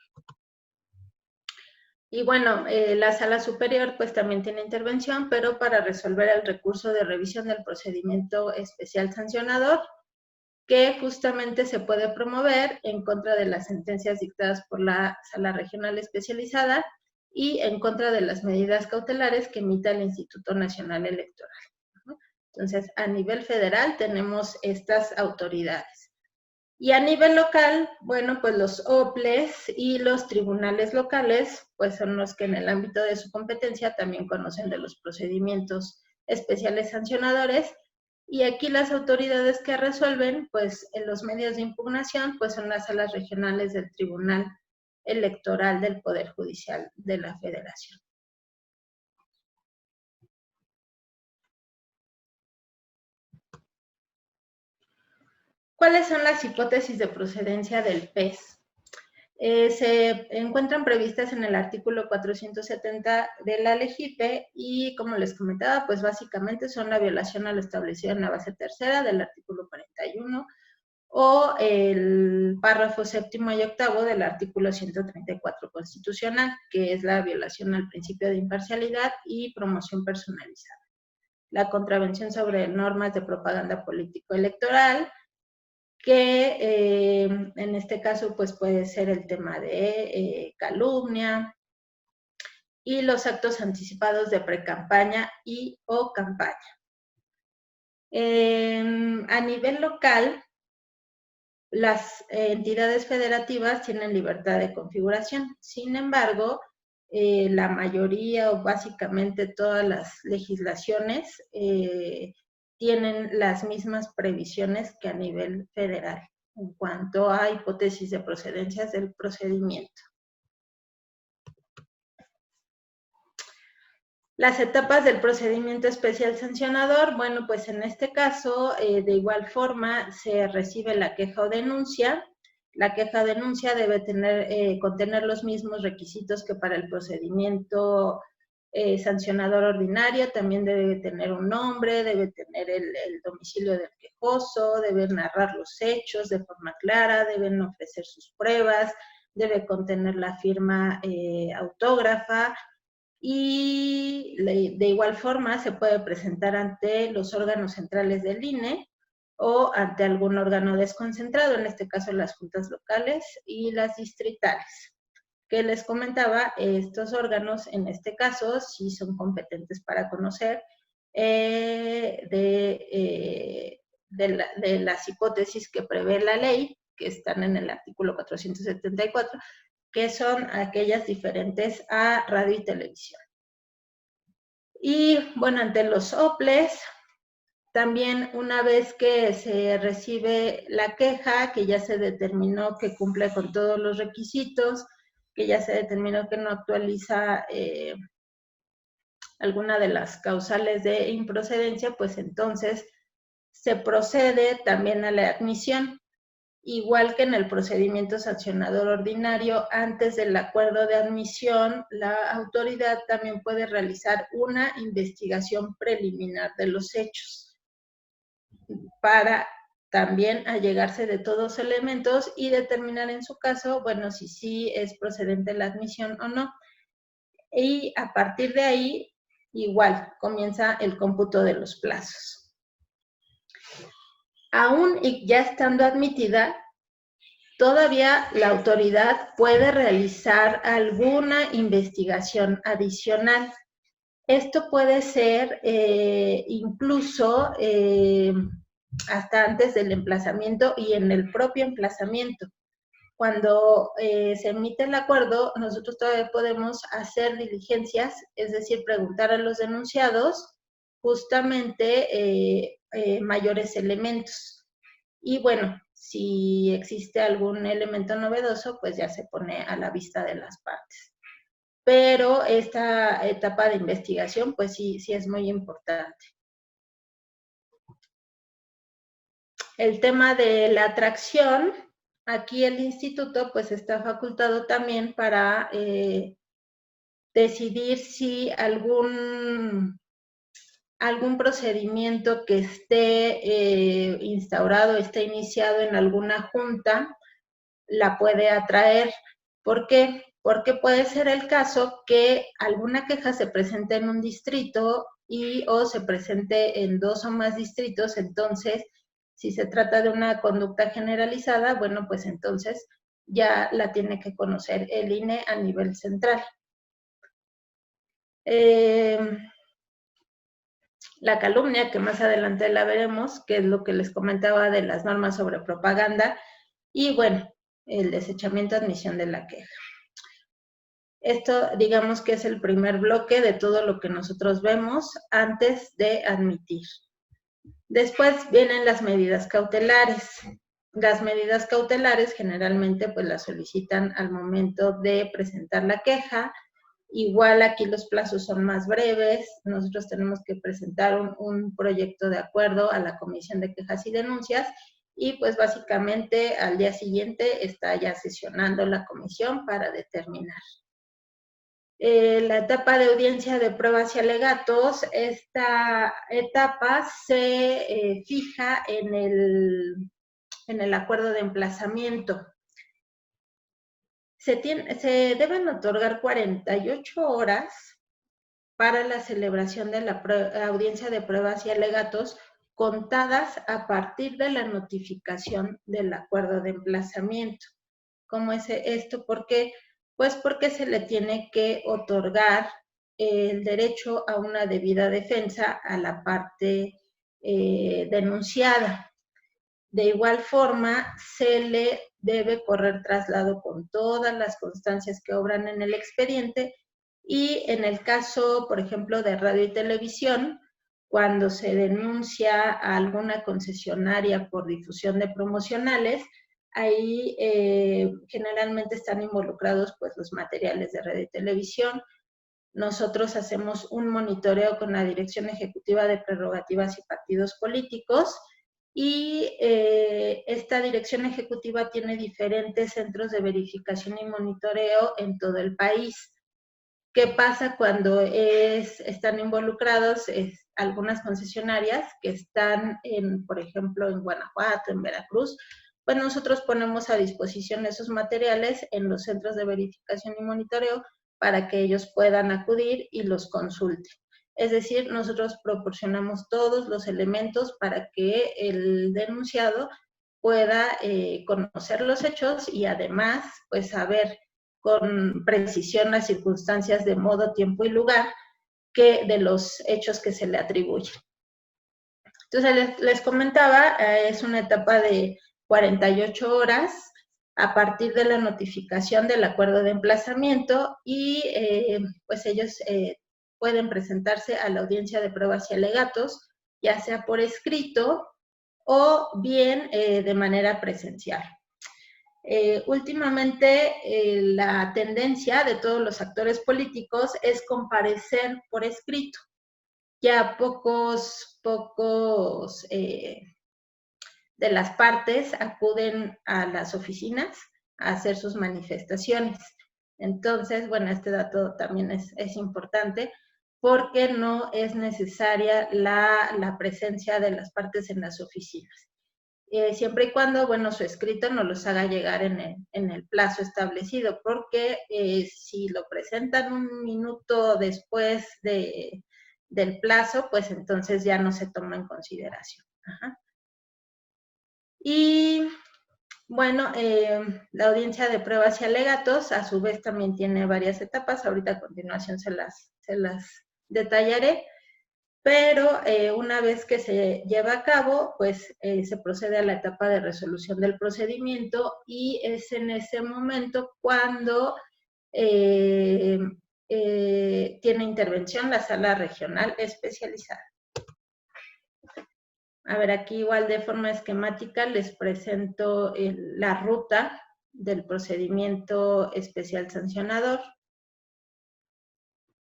S2: Y bueno, la sala superior pues también tiene intervención, pero para resolver el recurso de revisión del procedimiento especial sancionador, que justamente se puede promover en contra de las sentencias dictadas por la sala regional especializada y en contra de las medidas cautelares que emita el Instituto Nacional Electoral. Entonces, a nivel federal tenemos estas autoridades. Y a nivel local, bueno, pues los OPLES y los tribunales locales, pues son los que en el ámbito de su competencia también conocen de los procedimientos especiales sancionadores. Y aquí las autoridades que resuelven, pues en los medios de impugnación, pues son las salas regionales del Tribunal Electoral del Poder Judicial de la Federación. ¿Cuáles son las hipótesis de procedencia del PES? Se encuentran previstas en el artículo 470 de la LEGIPE y, como les comentaba, pues básicamente son la violación a lo establecido en la base tercera del artículo 41 o el párrafo séptimo y octavo del artículo 134 constitucional, que es la violación al principio de imparcialidad y promoción personalizada. La contravención sobre normas de propaganda político-electoral, que en este caso pues puede ser el tema de calumnia, y los actos anticipados de precampaña y o campaña. A nivel local, las entidades federativas tienen libertad de configuración. Sin embargo, la mayoría o básicamente todas las legislaciones tienen las mismas previsiones que a nivel federal en cuanto a hipótesis de procedencias del procedimiento. Las etapas del procedimiento especial sancionador, bueno, pues en este caso, de igual forma, se recibe la queja o denuncia. La queja o denuncia debe contener los mismos requisitos que para el procedimiento sancionador ordinario. También debe tener un nombre, debe tener el domicilio del quejoso, debe narrar los hechos de forma clara, deben ofrecer sus pruebas, debe contener la firma autógrafa, y de igual forma se puede presentar ante los órganos centrales del INE o ante algún órgano desconcentrado, en este caso las juntas locales y las distritales. Que les comentaba, estos órganos en este caso sí son competentes para conocer de las hipótesis que prevé la ley, que están en el artículo 474, que son aquellas diferentes a radio y televisión. Y bueno, ante los OPLES, también una vez que se recibe la queja, que ya se determinó que cumple con todos los requisitos, que ya se determinó que no actualiza alguna de las causales de improcedencia, pues entonces se procede también a la admisión. Igual que en el procedimiento sancionador ordinario, antes del acuerdo de admisión, la autoridad también puede realizar una investigación preliminar de los hechos para también allegarse de todos los elementos y determinar en su caso, bueno, si sí es procedente la admisión o no. Y a partir de ahí, igual, comienza el cómputo de los plazos. Aún y ya estando admitida, todavía la autoridad puede realizar alguna investigación adicional. Esto puede ser incluso hasta antes del emplazamiento y en el propio emplazamiento. Cuando se emite el acuerdo, nosotros todavía podemos hacer diligencias, es decir, preguntar a los denunciados justamente mayores elementos. Y bueno, si existe algún elemento novedoso, pues ya se pone a la vista de las partes. Pero esta etapa de investigación, pues sí es muy importante. El tema de la atracción, aquí el instituto pues está facultado también para decidir si algún procedimiento que esté instaurado, esté iniciado en alguna junta, la puede atraer. ¿Por qué? Porque puede ser el caso que alguna queja se presente en un distrito o se presente en 2 o más distritos. Entonces, si se trata de una conducta generalizada, bueno, pues entonces ya la tiene que conocer el INE a nivel central. La calumnia, que más adelante la veremos, que es lo que les comentaba de las normas sobre propaganda, y bueno, el desechamiento, admisión de la queja. Esto, digamos que es el primer bloque de todo lo que nosotros vemos antes de admitir. Después vienen las medidas cautelares. Las medidas cautelares generalmente pues las solicitan al momento de presentar la queja. Igual aquí los plazos son más breves. Nosotros tenemos que presentar un proyecto de acuerdo a la Comisión de Quejas y Denuncias y pues básicamente al día siguiente está ya sesionando la comisión para determinar. La etapa de audiencia de pruebas y alegatos, esta etapa se fija en el acuerdo de emplazamiento. Se deben otorgar 48 horas para la celebración de la audiencia de pruebas y alegatos contadas a partir de la notificación del acuerdo de emplazamiento. ¿Cómo es esto? ¿Por qué? Pues porque se le tiene que otorgar el derecho a una debida defensa a la parte denunciada. De igual forma, se le debe correr traslado con todas las constancias que obran en el expediente y en el caso, por ejemplo, de radio y televisión, cuando se denuncia a alguna concesionaria por difusión de promocionales, ahí generalmente están involucrados pues los materiales de radio y televisión. Nosotros hacemos un monitoreo con la Dirección Ejecutiva de Prerrogativas y Partidos Políticos y esta Dirección Ejecutiva tiene diferentes centros de verificación y monitoreo en todo el país. ¿Qué pasa cuando están involucrados algunas concesionarias que están, por ejemplo, en Guanajuato, en Veracruz? Pues nosotros ponemos a disposición esos materiales en los centros de verificación y monitoreo para que ellos puedan acudir y los consulten. Es decir, nosotros proporcionamos todos los elementos para que el denunciado pueda conocer los hechos y además, pues, saber con precisión las circunstancias de modo, tiempo y lugar de los hechos que se le atribuyen. Entonces, les comentaba, es una etapa de 48 horas a partir de la notificación del acuerdo de emplazamiento y pues ellos pueden presentarse a la audiencia de pruebas y alegatos, ya sea por escrito o bien de manera presencial. Últimamente la tendencia de todos los actores políticos es comparecer por escrito. Ya pocos de las partes acuden a las oficinas a hacer sus manifestaciones. Entonces, bueno, este dato también es importante porque no es necesaria la presencia de las partes en las oficinas. Siempre y cuando, bueno, su escrito nos los haga llegar en el plazo establecido, porque si lo presentan un minuto después del plazo, pues entonces ya no se toma en consideración. Ajá. Y bueno, la audiencia de pruebas y alegatos a su vez también tiene varias etapas, ahorita a continuación se las detallaré, pero una vez que se lleva a cabo, pues se procede a la etapa de resolución del procedimiento y es en ese momento cuando tiene intervención la sala regional especializada. A ver, aquí igual de forma esquemática les presento la ruta del procedimiento especial sancionador,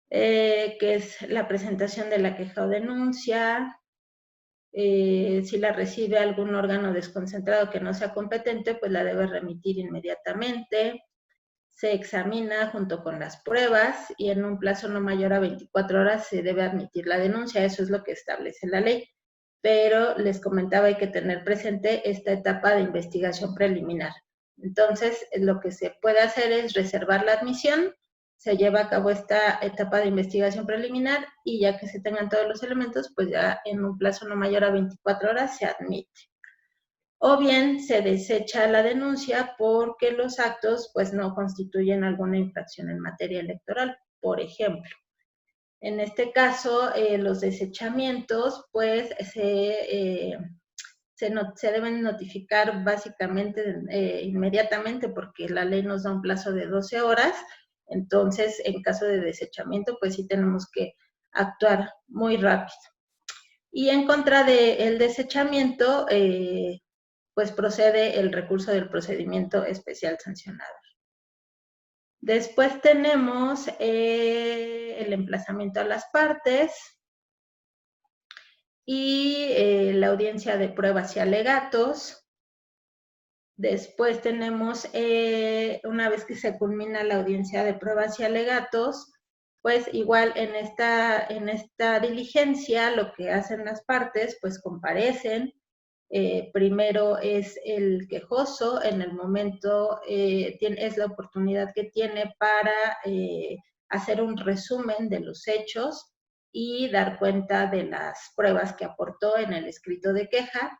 S2: que es la presentación de la queja o denuncia. Si la recibe algún órgano desconcentrado que no sea competente, pues la debe remitir inmediatamente. Se examina junto con las pruebas y en un plazo no mayor a 24 horas se debe admitir la denuncia. Eso es lo que establece la ley. Pero les comentaba, hay que tener presente esta etapa de investigación preliminar. Entonces, lo que se puede hacer es reservar la admisión, se lleva a cabo esta etapa de investigación preliminar y ya que se tengan todos los elementos, pues ya en un plazo no mayor a 24 horas se admite. O bien se desecha la denuncia porque los actos pues no constituyen alguna infracción en materia electoral, por ejemplo. En este caso, los desechamientos, pues, se deben notificar básicamente inmediatamente porque la ley nos da un plazo de 12 horas. Entonces, en caso de desechamiento, pues sí tenemos que actuar muy rápido. Y en contra del desechamiento, pues procede el recurso del procedimiento especial sancionador. Después tenemos el emplazamiento a las partes y la audiencia de pruebas y alegatos. Después tenemos, una vez que se culmina la audiencia de pruebas y alegatos, pues igual en esta diligencia lo que hacen las partes, pues comparecen. Primero es el quejoso, en el momento es la oportunidad que tiene para hacer un resumen de los hechos y dar cuenta de las pruebas que aportó en el escrito de queja.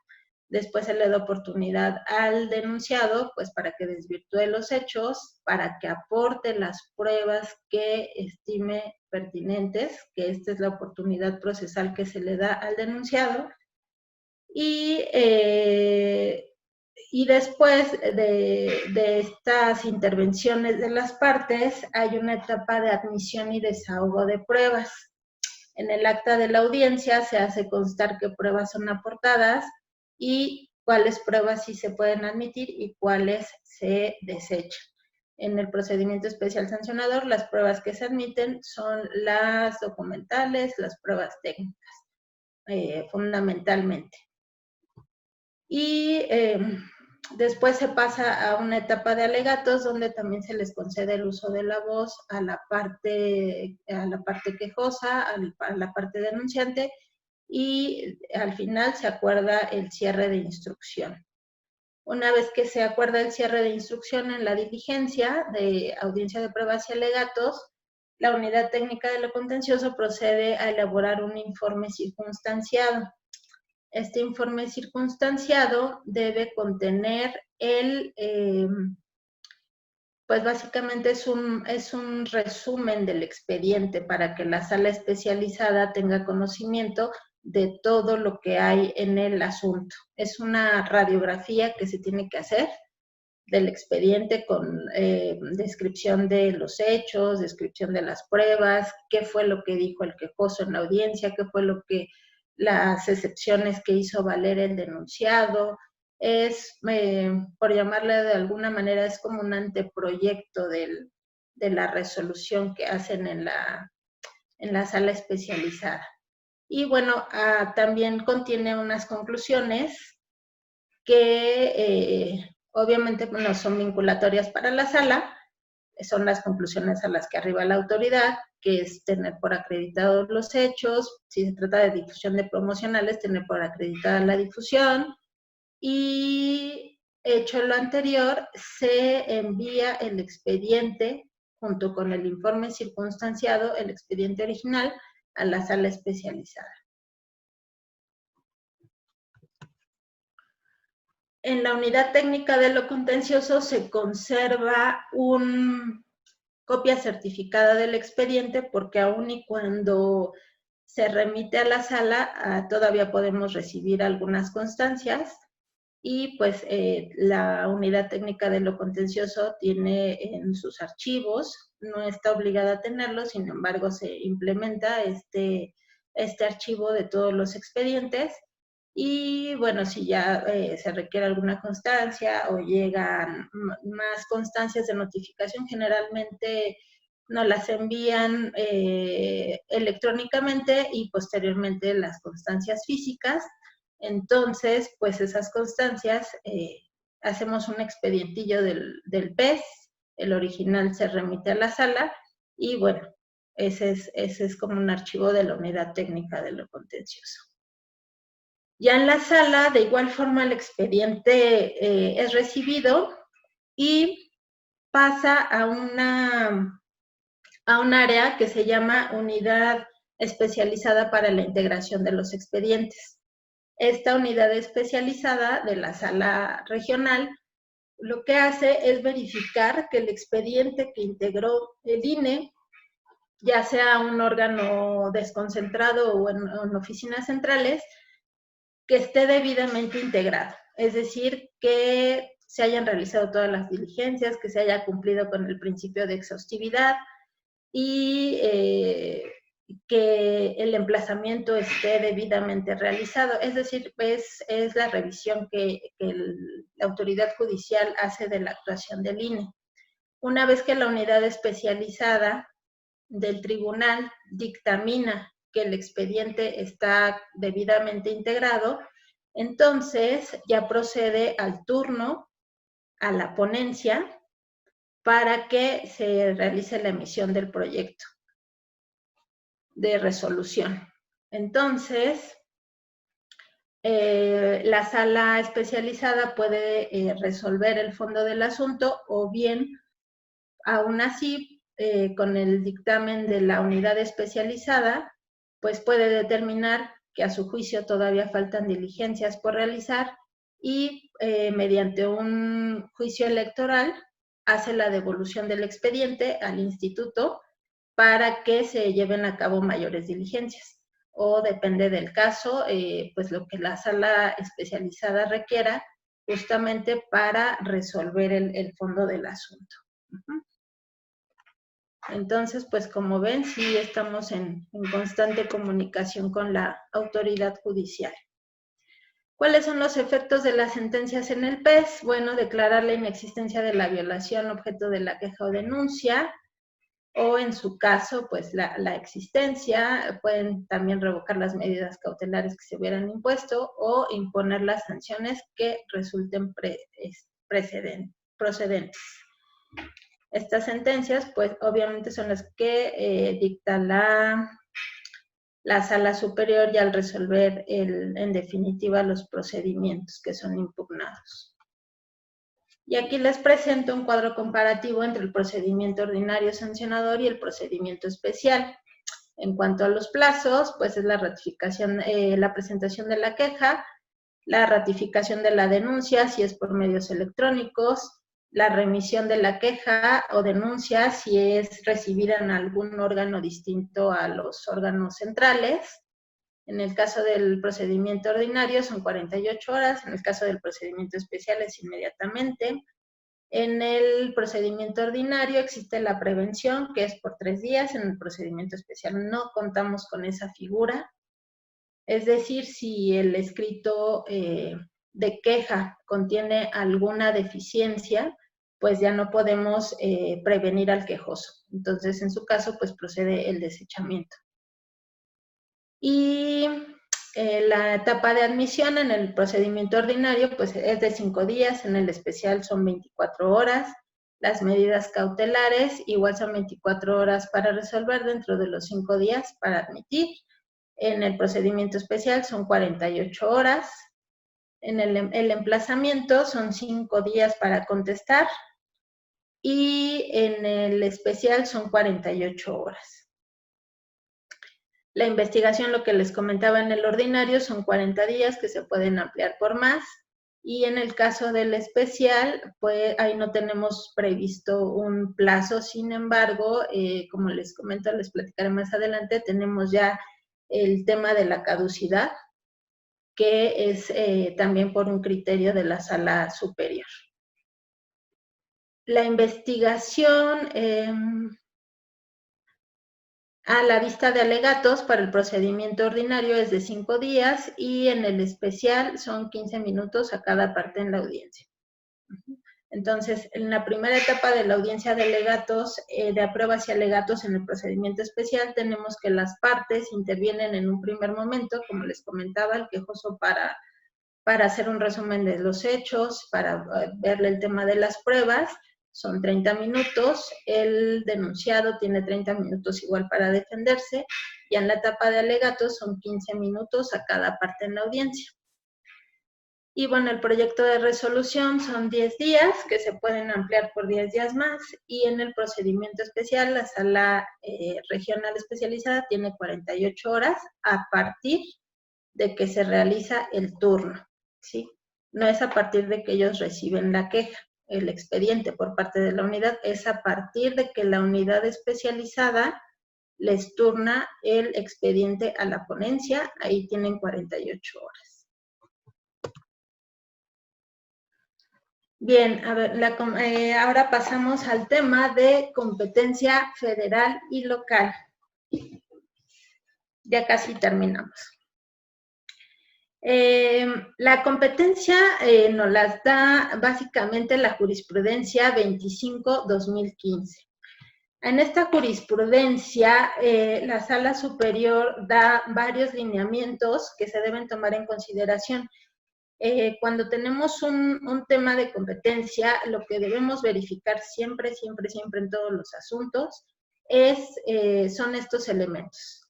S2: Después se le da oportunidad al denunciado, pues para que desvirtúe los hechos, para que aporte las pruebas que estime pertinentes, que esta es la oportunidad procesal que se le da al denunciado. Y después de estas intervenciones de las partes, hay una etapa de admisión y desahogo de pruebas. En el acta de la audiencia se hace constar qué pruebas son aportadas y cuáles pruebas sí se pueden admitir y cuáles se desechan. En el procedimiento especial sancionador, las pruebas que se admiten son las documentales, las pruebas técnicas, fundamentalmente. Y después se pasa a una etapa de alegatos donde también se les concede el uso de la voz a la parte quejosa, a la parte denunciante, y al final se acuerda el cierre de instrucción. Una vez que se acuerda el cierre de instrucción en la diligencia de audiencia de pruebas y alegatos, la unidad técnica de lo contencioso procede a elaborar un informe circunstanciado. Este informe circunstanciado debe contener pues básicamente es un resumen del expediente para que la sala especializada tenga conocimiento de todo lo que hay en el asunto. Es una radiografía que se tiene que hacer del expediente con descripción de los hechos, descripción de las pruebas, qué fue lo que dijo el quejoso en la audiencia, qué fue las excepciones que hizo valer el denunciado, es, por llamarle de alguna manera, es como un anteproyecto de la resolución que hacen en la sala especializada. Y bueno, también contiene unas conclusiones que obviamente no son vinculatorias para la sala, son las conclusiones a las que arriba la autoridad, que es tener por acreditados los hechos, si se trata de difusión de promocionales, tener por acreditada la difusión, y hecho lo anterior, se envía el expediente junto con el informe circunstanciado, el expediente original, a la sala especializada. En la unidad técnica de lo contencioso se conserva una copia certificada del expediente, porque aun y cuando se remite a la sala, todavía podemos recibir algunas constancias, y pues la unidad técnica de lo contencioso tiene en sus archivos, no está obligada a tenerlo, sin embargo se implementa este archivo de todos los expedientes. Y bueno, si ya se requiere alguna constancia o llegan más constancias de notificación, generalmente nos las envían electrónicamente, y posteriormente las constancias físicas. Entonces, pues esas constancias, hacemos un expedientillo del PES, el original se remite a la sala, y bueno, ese es como un archivo de la unidad técnica de lo contencioso. Ya en la sala, de igual forma, el expediente es recibido y pasa a un área que se llama Unidad Especializada para la Integración de los Expedientes. Esta unidad especializada de la sala regional lo que hace es verificar que el expediente que integró el INE, ya sea un órgano desconcentrado o en oficinas centrales, que esté debidamente integrado, es decir, que se hayan realizado todas las diligencias, que se haya cumplido con el principio de exhaustividad, y que el emplazamiento esté debidamente realizado. Es decir, es la revisión que la autoridad judicial hace de la actuación del INE. Una vez que la unidad especializada del tribunal dictamina que el expediente está debidamente integrado, entonces ya procede al turno, a la ponencia, para que se realice la emisión del proyecto de resolución. Entonces, la sala especializada puede resolver el fondo del asunto, o bien, aún así, con el dictamen de la unidad especializada, pues puede determinar que a su juicio todavía faltan diligencias por realizar, y mediante un juicio electoral hace la devolución del expediente al instituto para que se lleven a cabo mayores diligencias. O depende del caso, pues lo que la sala especializada requiera, justamente para resolver el fondo del asunto. Entonces, pues como ven, sí estamos en constante comunicación con la autoridad judicial. ¿Cuáles son los efectos de las sentencias en el PES? Bueno, declarar la inexistencia de la violación objeto de la queja o denuncia, o en su caso, pues la existencia. Pueden también revocar las medidas cautelares que se hubieran impuesto, o imponer las sanciones que resulten procedentes. Estas sentencias, pues obviamente son las que dicta la sala superior, y al resolver en definitiva los procedimientos que son impugnados. Y aquí les presento un cuadro comparativo entre el procedimiento ordinario sancionador y el procedimiento especial. En cuanto a los plazos, pues es la ratificación, la presentación de la queja, la ratificación de la denuncia si es por medios electrónicos, la remisión de la queja o denuncia si es recibida en algún órgano distinto a los órganos centrales. En el caso del procedimiento ordinario son 48 horas, en el caso del procedimiento especial es inmediatamente. En el procedimiento ordinario existe la prevención, que es por 3 días, en el procedimiento especial no contamos con esa figura. Es decir, si el escrito de queja contiene alguna deficiencia, pues ya no podemos prevenir al quejoso. Entonces, en su caso, pues procede el desechamiento. Y la etapa de admisión en el procedimiento ordinario, pues es de 5 días, en el especial son 24 horas. Las medidas cautelares igual son 24 horas para resolver dentro de los 5 días para admitir. En el procedimiento especial son 48 horas. En el emplazamiento son 5 días para contestar y en el especial son 48 horas. La investigación, lo que les comentaba en el ordinario, son 40 días que se pueden ampliar por más. Y en el caso del especial, pues ahí no tenemos previsto un plazo. Sin embargo, como les comento, les platicaré más adelante, tenemos ya el tema de la caducidad, que es también por un criterio de la sala superior. La investigación a la vista de alegatos para el procedimiento ordinario es de 5 días y en el especial son 15 minutos a cada parte en la audiencia. Entonces, en la primera etapa de la audiencia de alegatos, de pruebas y alegatos en el procedimiento especial, tenemos que las partes intervienen en un primer momento, como les comentaba, el quejoso para hacer un resumen de los hechos, para verle el tema de las pruebas, son 30 minutos, el denunciado tiene 30 minutos igual para defenderse, y en la etapa de alegatos son 15 minutos a cada parte en la audiencia. Y bueno, el proyecto de resolución son 10 días, que se pueden ampliar por 10 días más, y en el procedimiento especial, la sala regional especializada tiene 48 horas a partir de que se realiza el turno, ¿sí? No es a partir de que ellos reciben la queja, el expediente por parte de la unidad, es a partir de que la unidad especializada les turna el expediente a la ponencia, ahí tienen 48 horas. Bien, a ver, ahora pasamos al tema de competencia federal y local. Ya casi terminamos. La competencia nos las da básicamente la jurisprudencia 25-2015. En esta jurisprudencia, la Sala Superior da varios lineamientos que se deben tomar en consideración. Cuando tenemos un tema de competencia, lo que debemos verificar siempre en todos los asuntos son estos elementos.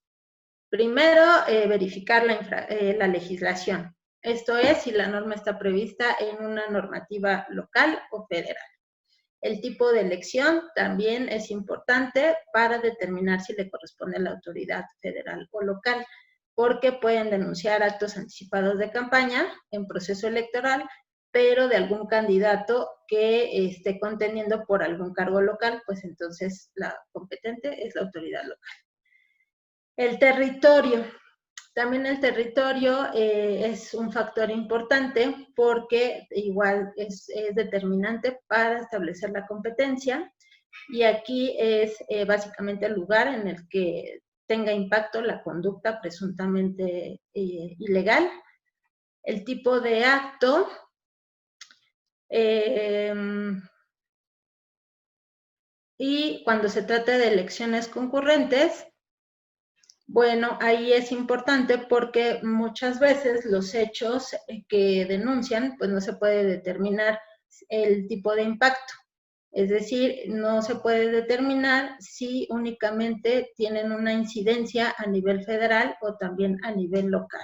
S2: Primero, verificar la legislación. Esto es, si la norma está prevista en una normativa local o federal. El tipo de elección también es importante para determinar si le corresponde a la autoridad federal o local, porque pueden denunciar actos anticipados de campaña en proceso electoral, pero de algún candidato que esté contendiendo por algún cargo local, pues entonces la competente es la autoridad local. El territorio. También el territorio es un factor importante porque igual es determinante para establecer la competencia, y aquí es básicamente el lugar en el que tenga impacto la conducta presuntamente ilegal, el tipo de acto, y cuando se trata de elecciones concurrentes, bueno, ahí es importante porque muchas veces los hechos que denuncian, pues no se puede determinar el tipo de impacto. Es decir, no se puede determinar si únicamente tienen una incidencia a nivel federal o también a nivel local.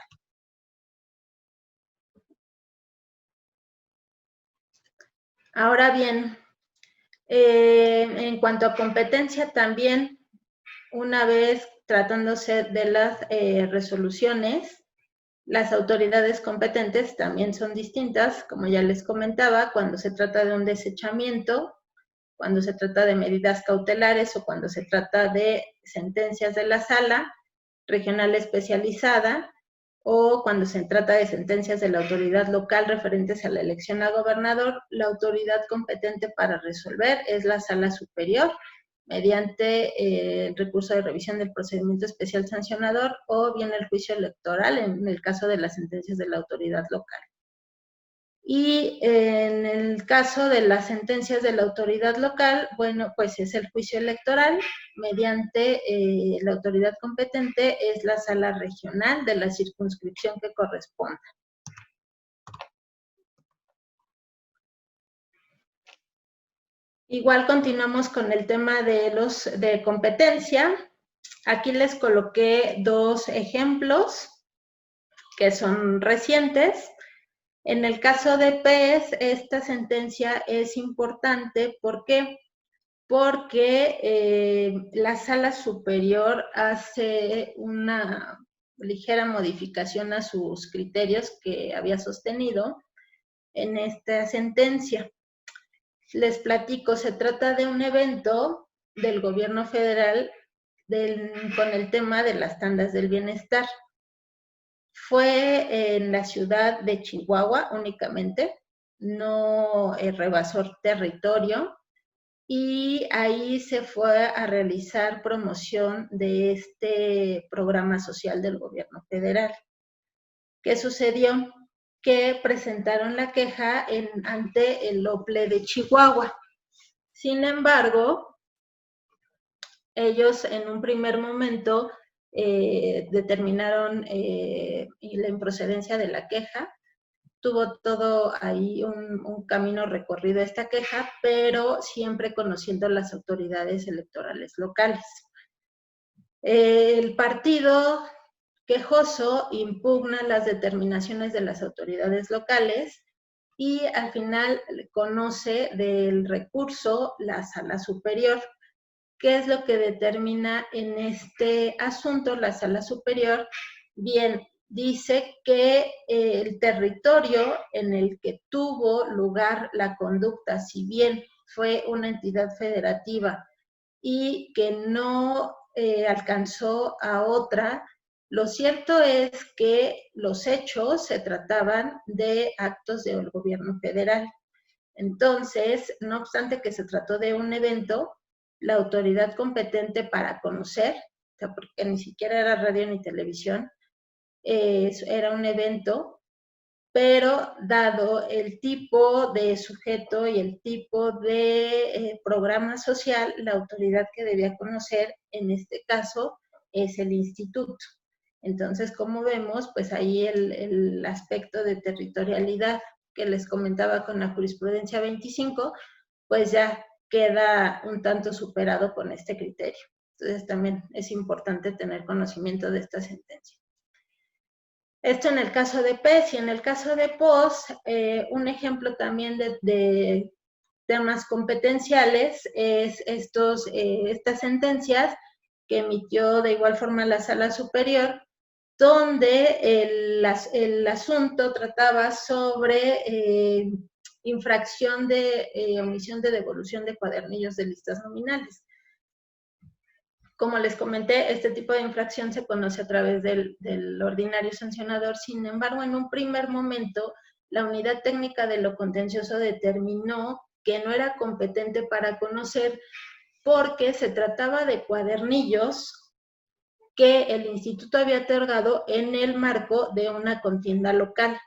S2: Ahora bien, en cuanto a competencia también, una vez tratándose de las resoluciones, las autoridades competentes también son distintas, como ya les comentaba, cuando se trata de un desechamiento, cuando se trata de medidas cautelares o cuando se trata de sentencias de la sala regional especializada, o cuando se trata de sentencias de la autoridad local referentes a la elección a gobernador, la autoridad competente para resolver es la sala superior, mediante el recurso de revisión del procedimiento especial sancionador o bien el juicio electoral en el caso de las sentencias de la autoridad local. Y en el caso de las sentencias de la autoridad local, bueno, pues es el juicio electoral mediante la autoridad competente, es la sala regional de la circunscripción que corresponda. Igual continuamos con el tema de competencia. Aquí les coloqué dos ejemplos que son recientes. En el caso de PES, esta sentencia es importante. ¿Por qué? Porque la sala superior hace una ligera modificación a sus criterios que había sostenido en esta sentencia. Les platico, se trata de un evento del gobierno federal con el tema de las tandas del bienestar. Fue en la ciudad de Chihuahua únicamente, no rebasó territorio, y ahí se fue a realizar promoción de este programa social del gobierno federal. ¿Qué sucedió? Que presentaron la queja ante el OPLE de Chihuahua. Sin embargo, ellos en un primer momento determinaron la improcedencia de la queja. Tuvo todo ahí un camino recorrido esta queja, pero siempre conociendo las autoridades electorales locales. El partido quejoso impugna las determinaciones de las autoridades locales y al final conoce del recurso la sala superior. ¿Qué es lo que determina en este asunto la sala superior? Bien, dice que el territorio en el que tuvo lugar la conducta, si bien fue una entidad federativa y que no alcanzó a otra, lo cierto es que los hechos se trataban de actos del gobierno federal. Entonces, no obstante que se trató de un evento, la autoridad competente para conocer, o sea, porque ni siquiera era radio ni televisión, era un evento, pero dado el tipo de sujeto y el tipo de programa social, la autoridad que debía conocer en este caso es el instituto. Entonces, como vemos, pues ahí el aspecto de territorialidad que les comentaba con la jurisprudencia 25, pues ya queda un tanto superado con este criterio. Entonces, también es importante tener conocimiento de esta sentencia. Esto en el caso de PES y en el caso de POS, un ejemplo también de temas competenciales es estas sentencias que emitió de igual forma la Sala Superior, donde el asunto trataba sobre infracción de omisión de devolución de cuadernillos de listas nominales. Como les comenté, este tipo de infracción se conoce a través del ordinario sancionador. Sin embargo, en un primer momento, la Unidad Técnica de lo Contencioso determinó que no era competente para conocer porque se trataba de cuadernillos que el instituto había otorgado en el marco de una contienda local.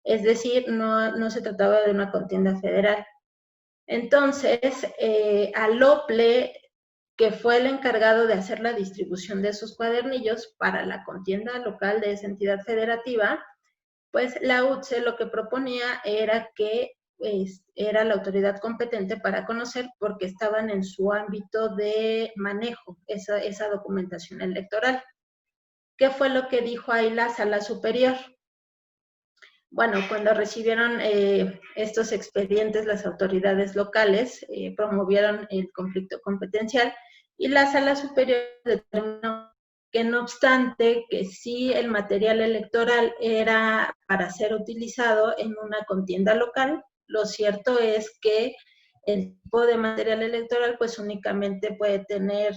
S2: Es decir, no se trataba de una contienda federal. Entonces, al OPLE, que fue el encargado de hacer la distribución de esos cuadernillos para la contienda local de esa entidad federativa, pues la UTCE lo que proponía era que era la autoridad competente para conocer porque estaban en su ámbito de manejo esa documentación electoral. ¿Qué fue lo que dijo ahí la Sala Superior? Bueno, cuando recibieron estos expedientes, las autoridades locales promovieron el conflicto competencial y la Sala Superior determinó que no obstante que sí el material electoral era para ser utilizado en una contienda local, lo cierto es que el tipo de material electoral pues únicamente puede tener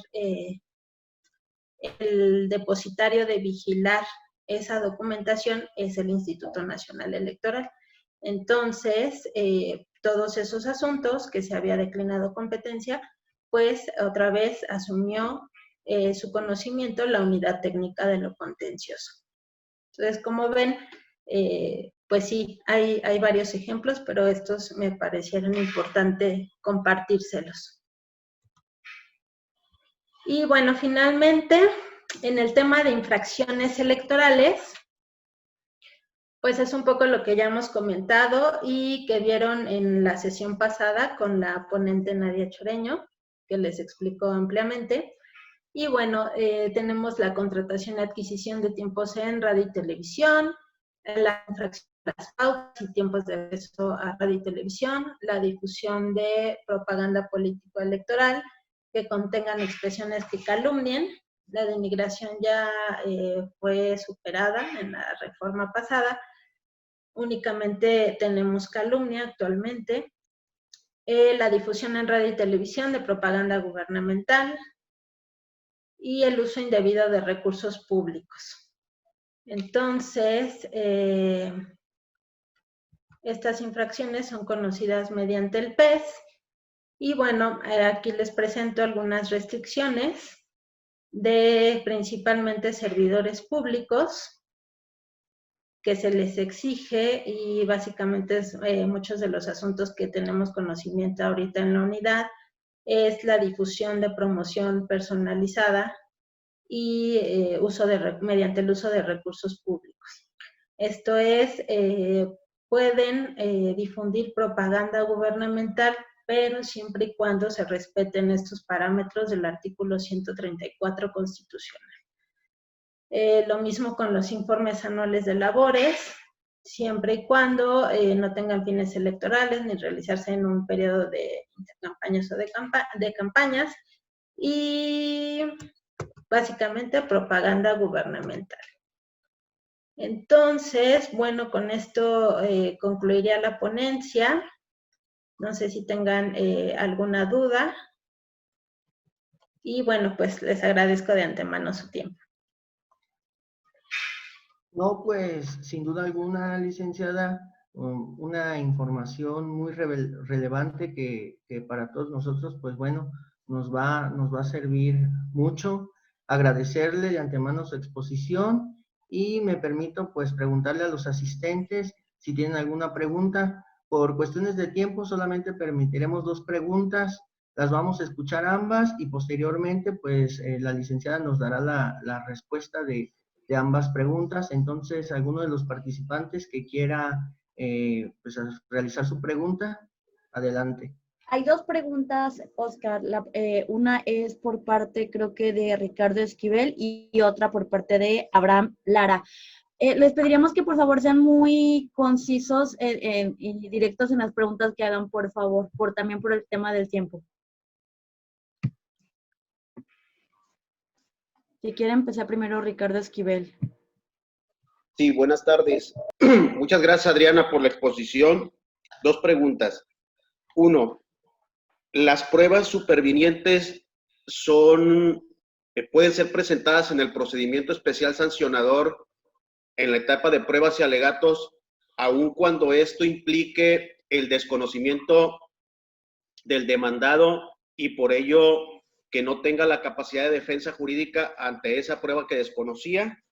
S2: el depositario de vigilar esa documentación es el Instituto Nacional Electoral. Entonces, todos esos asuntos que se había declinado competencia, pues otra vez asumió su conocimiento la Unidad Técnica de lo Contencioso. Entonces, como ven, pues sí, hay varios ejemplos, pero estos me parecieron importante compartírselos. Y bueno, finalmente, en el tema de infracciones electorales, pues es un poco lo que ya hemos comentado y que vieron en la sesión pasada con la ponente Nadia Choreño, que les explicó ampliamente. Y bueno, tenemos la contratación y adquisición de tiempos en radio y televisión, la infracción de las pautas y tiempos de acceso a radio y televisión, la difusión de propaganda político-electoral que contengan expresiones que calumnien. La denigración ya fue superada en la reforma pasada. Únicamente tenemos calumnia actualmente. La difusión en radio y televisión de propaganda gubernamental y el uso indebido de recursos públicos. Entonces, estas infracciones son conocidas mediante el PES. Y bueno, aquí les presento algunas restricciones de principalmente servidores públicos que se les exige, y básicamente es muchos de los asuntos que tenemos conocimiento ahorita en la unidad, es la difusión de promoción personalizada y mediante el uso de recursos públicos. Esto es, pueden difundir propaganda gubernamental, pero siempre y cuando se respeten estos parámetros del artículo 134 constitucional. Lo mismo con los informes anuales de labores, siempre y cuando no tengan fines electorales ni realizarse en un periodo de intercampañas o de campañas, y básicamente propaganda gubernamental. Entonces, bueno, con esto concluiría la ponencia. No sé si tengan alguna duda. Y bueno, pues les agradezco de antemano su tiempo.
S1: No, pues sin duda alguna, licenciada, una información muy relevante que para todos nosotros, pues bueno, nos va a servir mucho. Agradecerle de antemano su exposición y me permito pues preguntarle a los asistentes si tienen alguna pregunta. Por cuestiones de tiempo solamente permitiremos 2 preguntas, las vamos a escuchar ambas y posteriormente pues la licenciada nos dará la respuesta de ambas preguntas. Entonces, alguno de los participantes que quiera pues, realizar su pregunta, adelante.
S3: Hay 2 preguntas, Oscar. Una es por parte, creo que de Ricardo Esquivel, y otra por parte de Abraham Lara. Les pediríamos que por favor sean muy concisos y directos en las preguntas que hagan, por favor, también por el tema del tiempo. Si quiere empezar primero Ricardo Esquivel.
S4: Sí, buenas tardes. Muchas gracias, Adriana, por la exposición. 2 preguntas. 1, ¿las pruebas supervinientes pueden ser presentadas en el procedimiento especial sancionador en la etapa de pruebas y alegatos, aun cuando esto implique el desconocimiento del demandado y por ello que no tenga la capacidad de defensa jurídica ante esa prueba que desconocía?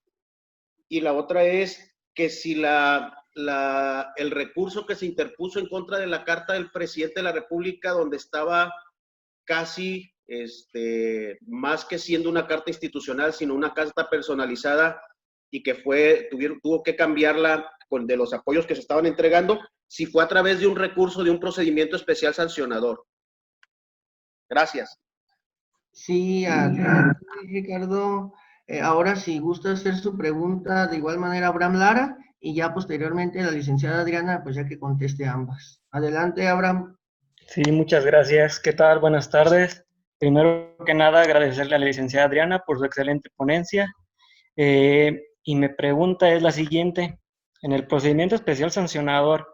S4: Y la otra es que si el recurso que se interpuso en contra de la carta del presidente de la República, donde estaba casi, más que siendo una carta institucional, sino una carta personalizada, y que tuvo que cambiarla de los apoyos que se estaban entregando, si fue a través de un recurso de un procedimiento especial sancionador. Gracias.
S1: Sí, Ricardo. Ahora, si gusta hacer su pregunta de igual manera, Abraham Lara, y ya posteriormente la licenciada Adriana, pues ya que conteste ambas. Adelante, Abraham.
S5: Sí, muchas gracias. ¿Qué tal? Buenas tardes. Primero que nada, agradecerle a la licenciada Adriana por su excelente ponencia. Y mi pregunta es la siguiente. En el procedimiento especial sancionador,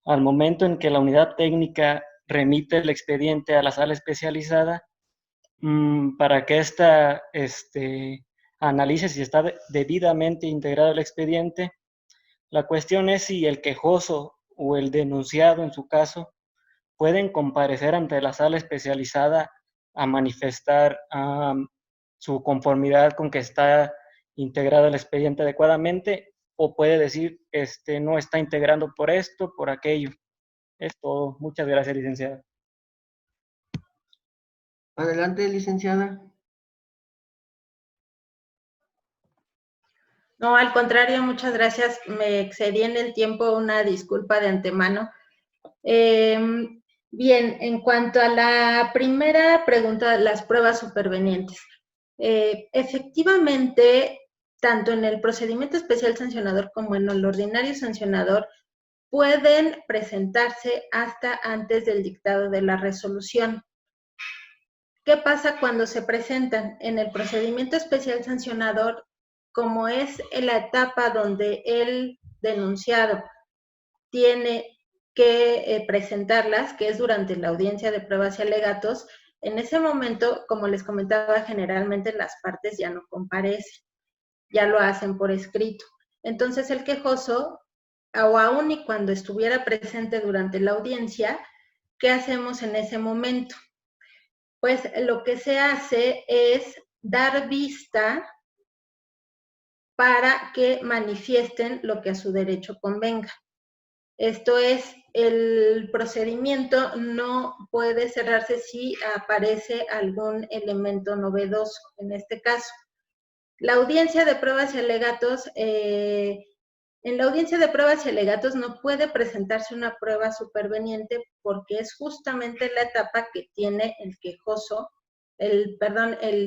S5: al momento en que la unidad técnica remite el expediente a la sala especializada, para que ésta analice si está debidamente integrado el expediente, la cuestión es si el quejoso o el denunciado, en su caso, pueden comparecer ante la sala especializada a manifestar su conformidad con que está integrado el expediente adecuadamente, o puede decir, no está integrando por esto, por aquello. Es todo. Muchas gracias, licenciada.
S1: Adelante, licenciada.
S2: No, al contrario, muchas gracias. Me excedí en el tiempo, una disculpa de antemano. Bien, en cuanto a la primera pregunta, las pruebas supervenientes. Efectivamente, tanto en el procedimiento especial sancionador como en el ordinario sancionador, pueden presentarse hasta antes del dictado de la resolución. ¿Qué pasa cuando se presentan? En el procedimiento especial sancionador, como es en la etapa donde el denunciado tiene que presentarlas, que es durante la audiencia de pruebas y alegatos, en ese momento, como les comentaba, generalmente las partes ya no comparecen, ya lo hacen por escrito. Entonces el quejoso, o aún y cuando estuviera presente durante la audiencia, ¿qué hacemos en ese momento? Pues lo que se hace es dar vista para que manifiesten lo que a su derecho convenga. Esto es, el procedimiento no puede cerrarse si aparece algún elemento novedoso, en este caso. La audiencia de pruebas y alegatos, en la audiencia de pruebas y alegatos no puede presentarse una prueba superveniente porque es justamente la etapa que tiene el quejoso, el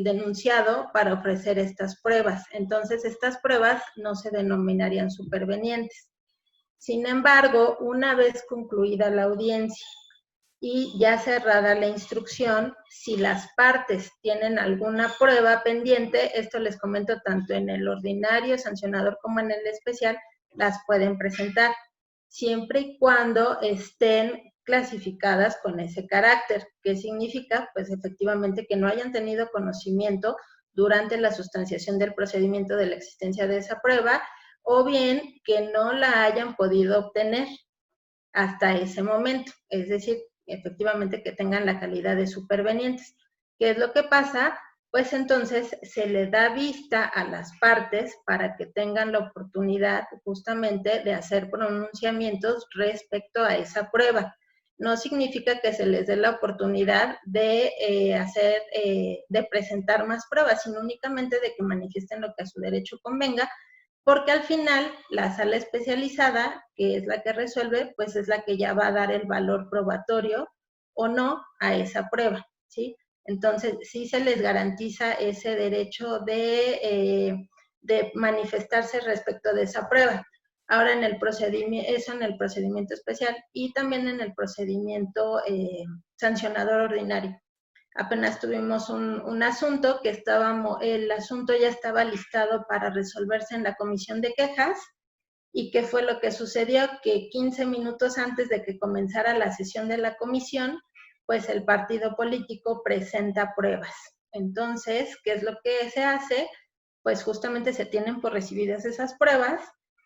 S2: denunciado para ofrecer estas pruebas. Entonces, estas pruebas no se denominarían supervenientes. Sin embargo, una vez concluida la audiencia y ya cerrada la instrucción, si las partes tienen alguna prueba pendiente, esto les comento tanto en el ordinario sancionador como en el especial, las pueden presentar, siempre y cuando estén clasificadas con ese carácter. ¿Qué significa? Pues efectivamente que no hayan tenido conocimiento durante la sustanciación del procedimiento de la existencia de esa prueba, o bien que no la hayan podido obtener hasta ese momento, es decir, efectivamente que tengan la calidad de supervenientes. ¿Qué es lo que pasa? Pues entonces se le da vista a las partes para que tengan la oportunidad justamente de hacer pronunciamientos respecto a esa prueba. No significa que se les dé la oportunidad de de presentar más pruebas, sino únicamente de que manifiesten lo que a su derecho convenga, porque al final la sala especializada, que es la que resuelve, pues es la que ya va a dar el valor probatorio o no a esa prueba, ¿sí? Entonces, sí se les garantiza ese derecho de manifestarse respecto de esa prueba. Ahora en el procedimiento, eso en el procedimiento especial y también en el procedimiento sancionador ordinario. Apenas tuvimos un asunto que el asunto ya estaba listado para resolverse en la comisión de quejas. ¿Y qué fue lo que sucedió? Que 15 minutos antes de que comenzara la sesión de la comisión, pues el partido político presenta pruebas. Entonces, ¿qué es lo que se hace? Pues justamente se tienen por recibidas esas pruebas,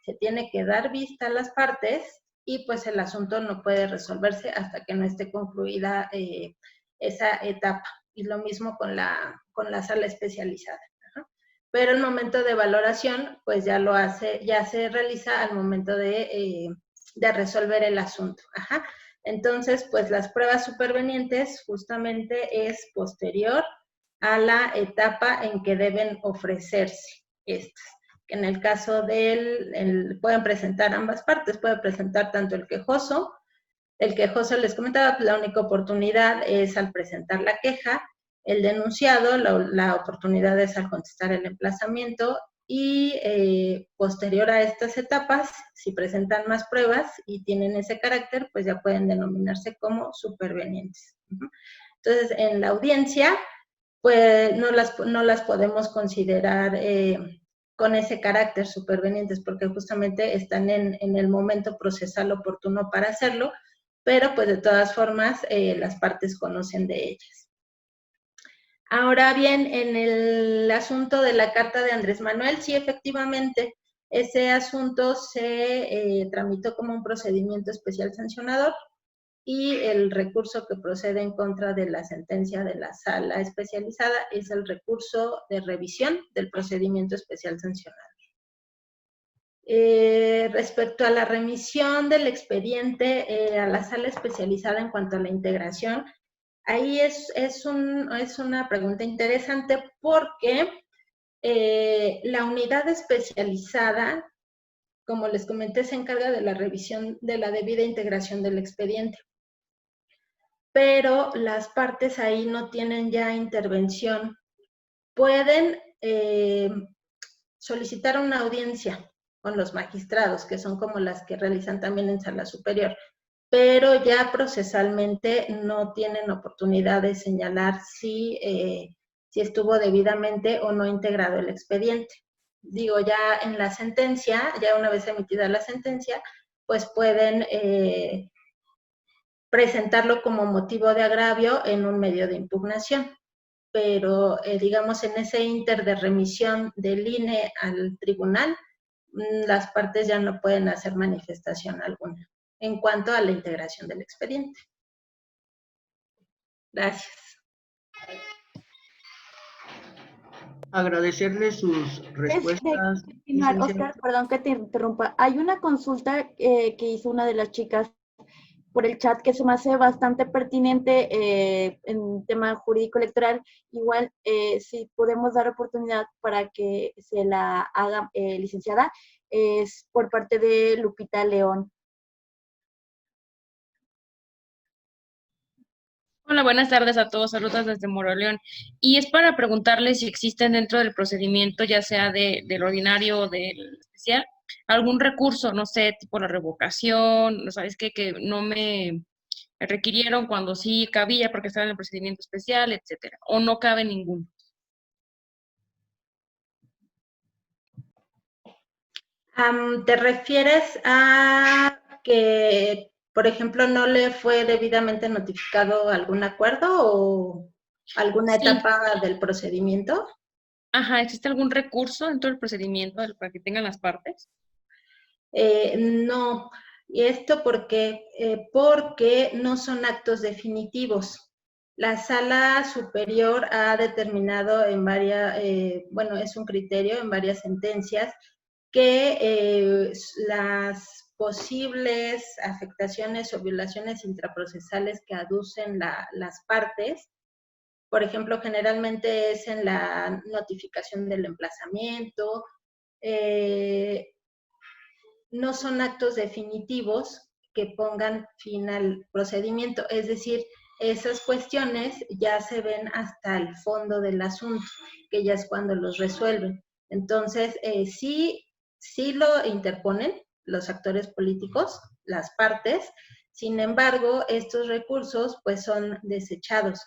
S2: se tiene que dar vista a las partes y pues el asunto no puede resolverse hasta que no esté concluida esa etapa. Y lo mismo con la sala especializada. Pero el momento de valoración, pues ya se realiza al momento de resolver el asunto. Ajá. Entonces, pues las pruebas supervenientes justamente es posterior a la etapa en que deben ofrecerse estas. En el caso pueden presentar ambas partes, puede presentar tanto el quejoso les comentaba, pues la única oportunidad es al presentar la queja, el denunciado, la oportunidad es al contestar el emplazamiento y posterior a estas etapas, si presentan más pruebas y tienen ese carácter, pues ya pueden denominarse como supervenientes. Entonces, en la audiencia, pues no las podemos considerar con ese carácter supervenientes porque justamente están en el momento procesal oportuno para hacerlo, pero pues de todas formas las partes conocen de ellas. Ahora bien, en el asunto de la carta de Andrés Manuel, sí, efectivamente, ese asunto se tramitó como un procedimiento especial sancionador y el recurso que procede en contra de la sentencia de la sala especializada es el recurso de revisión del procedimiento especial sancionador. Respecto a la remisión del expediente a la sala especializada en cuanto a la integración, ahí es una pregunta interesante porque la unidad especializada, como les comenté, se encarga de la revisión de la debida integración del expediente. Pero las partes ahí no tienen ya intervención. Pueden solicitar una audiencia con los magistrados, que son como las que realizan también en sala superior, pero ya procesalmente no tienen oportunidad de señalar si estuvo debidamente o no integrado el expediente. Digo, ya en la sentencia, ya una vez emitida la sentencia, pues pueden presentarlo como motivo de agravio en un medio de impugnación. Pero digamos en ese inter de remisión del INE al tribunal, las partes ya no pueden hacer manifestación alguna en cuanto a la integración del expediente. Gracias.
S1: Agradecerle sus respuestas.
S3: Oscar, perdón que te interrumpa. Hay una consulta que hizo una de las chicas por el chat que se me hace bastante pertinente en tema jurídico electoral. Igual, si podemos dar oportunidad para que se la haga licenciada, es por parte de Lupita León.
S6: Hola, buenas tardes a todos, saludos desde Moroleón. Y es para preguntarle si existen dentro del procedimiento, ya sea del ordinario o del especial, algún recurso, no sé, tipo la revocación, ¿sabes qué? Que no me requirieron cuando sí cabía porque estaba en el procedimiento especial, etcétera, o no cabe ninguno.
S2: ¿Te refieres a que, por ejemplo, no le fue debidamente notificado algún acuerdo o alguna
S6: Sí.
S2: etapa del procedimiento?
S6: Ajá, ¿existe algún recurso dentro del procedimiento para que tengan las partes?
S2: No, y esto porque no son actos definitivos. La sala superior ha determinado en varias, bueno, es un criterio en varias sentencias que las posibles afectaciones o violaciones intraprocesales que aducen las partes, por ejemplo, generalmente es en la notificación del emplazamiento, no son actos definitivos que pongan fin al procedimiento, es decir, esas cuestiones ya se ven hasta el fondo del asunto, que ya es cuando los resuelven. Entonces, sí lo interponen los actores políticos, las partes, sin embargo, estos recursos pues son desechados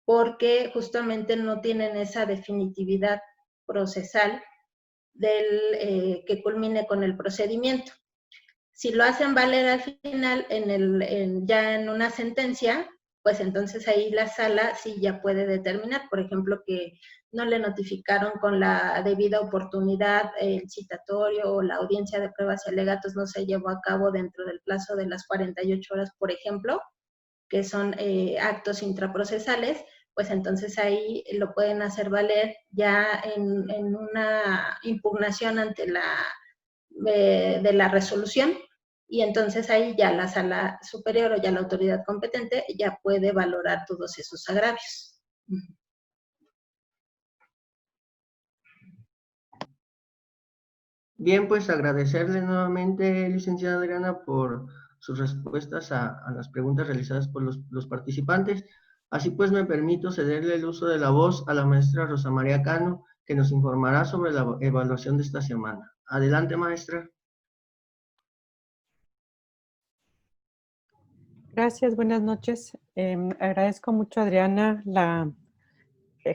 S2: porque justamente no tienen esa definitividad procesal que culmine con el procedimiento. Si lo hacen valer al final, ya en una sentencia, pues entonces ahí la sala sí ya puede determinar, por ejemplo, que no le notificaron con la debida oportunidad el citatorio o la audiencia de pruebas y alegatos no se llevó a cabo dentro del plazo de las 48 horas, por ejemplo, que son actos intraprocesales, pues entonces ahí lo pueden hacer valer ya en una impugnación ante de la resolución, y entonces ahí ya la sala superior o ya la autoridad competente ya puede valorar todos esos agravios.
S1: Bien, pues agradecerle nuevamente, licenciada Adriana, por sus respuestas a las preguntas realizadas por los participantes. Así pues, me permito cederle el uso de la voz a la maestra Rosa María Cano, que nos informará sobre la evaluación de esta semana. Adelante, maestra.
S7: Gracias, buenas noches. Agradezco mucho a Adriana la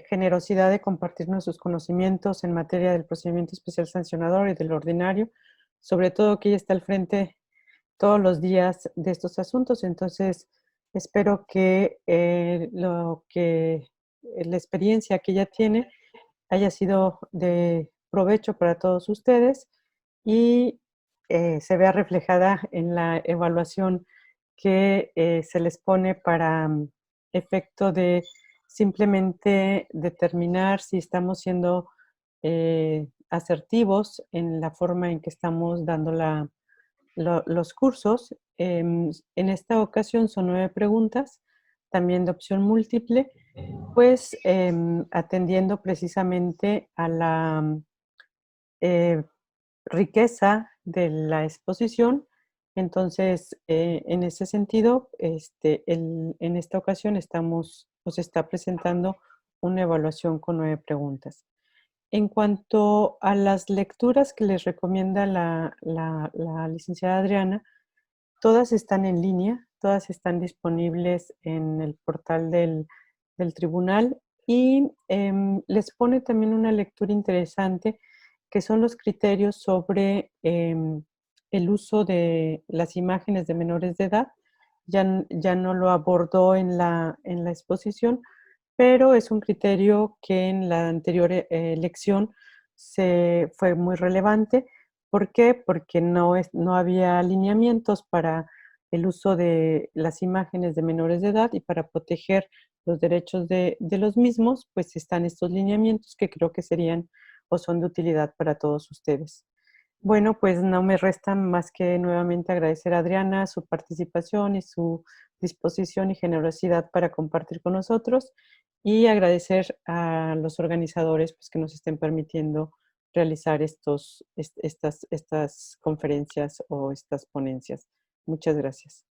S7: generosidad de compartirnos sus conocimientos en materia del procedimiento especial sancionador y del ordinario, sobre todo que ella está al frente todos los días de estos asuntos. Entonces, espero que la experiencia que ella tiene haya sido de provecho para todos ustedes y se vea reflejada en la evaluación que se les pone para efecto de simplemente determinar si estamos siendo asertivos en la forma en que estamos dando los cursos. En esta ocasión son 9 preguntas, también de opción múltiple, pues atendiendo precisamente a la riqueza de la exposición. Entonces, en ese sentido, en esta ocasión os está presentando una evaluación con 9 preguntas. En cuanto a las lecturas que les recomienda la licenciada Adriana, todas están en línea, todas están disponibles en el portal del tribunal y les pone también una lectura interesante que son los criterios sobre el uso de las imágenes de menores de edad. Ya no lo abordó en la exposición, pero es un criterio que en la anterior lección fue muy relevante. ¿Por qué? Porque no había lineamientos para el uso de las imágenes de menores de edad, y para proteger los derechos de los mismos, pues están estos lineamientos que creo que serían o son de utilidad para todos ustedes. Bueno, pues no me resta más que nuevamente agradecer a Adriana su participación y su disposición y generosidad para compartir con nosotros, y agradecer a los organizadores pues, que nos estén permitiendo realizar estas conferencias o estas ponencias. Muchas gracias.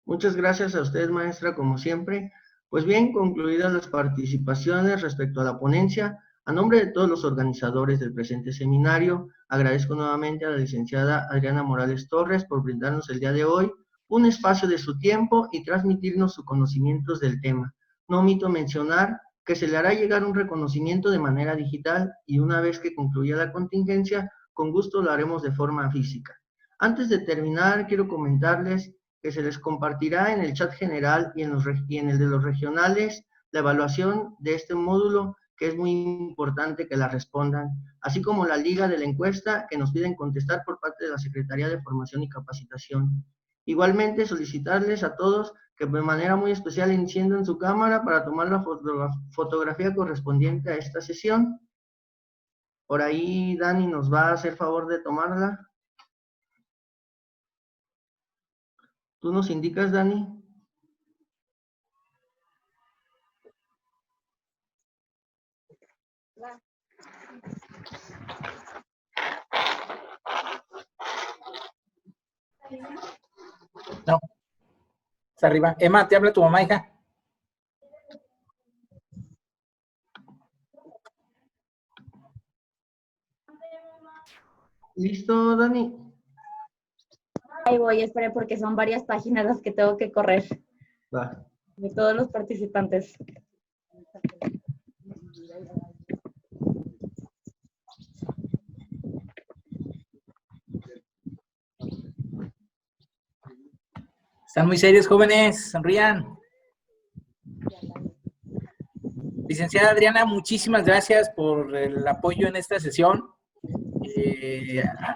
S1: Muchas gracias a usted, maestra, como siempre. Pues bien, concluidas las participaciones respecto a la ponencia, a nombre de todos los organizadores del presente seminario, agradezco nuevamente a la licenciada Adriana Morales Torres por brindarnos el día de hoy un espacio de su tiempo y transmitirnos sus conocimientos del tema. No omito mencionar que se le hará llegar un reconocimiento de manera digital, y una vez que concluya la contingencia, con gusto lo haremos de forma física. Antes de terminar, quiero comentarles que se les compartirá en el chat general y en el de los regionales la evaluación de este módulo, que es muy importante que la respondan, así como la liga de la encuesta que nos piden contestar por parte de la Secretaría de Formación y Capacitación. Igualmente, solicitarles a todos que de manera muy especial enciendan su cámara para tomar la fotografía correspondiente a esta sesión. Por ahí Dani nos va a hacer favor de tomarla. ¿Tú nos indicas, Dani?
S8: No. Está arriba. Emma, te habla tu mamá, hija.
S1: ¿Listo, Dani?
S3: Ahí voy, espere, porque son varias páginas las que tengo que correr.
S1: Va.
S3: De todos los participantes.
S8: Están muy serios, jóvenes. Sonrían. Licenciada Adriana, muchísimas gracias por el apoyo en esta sesión.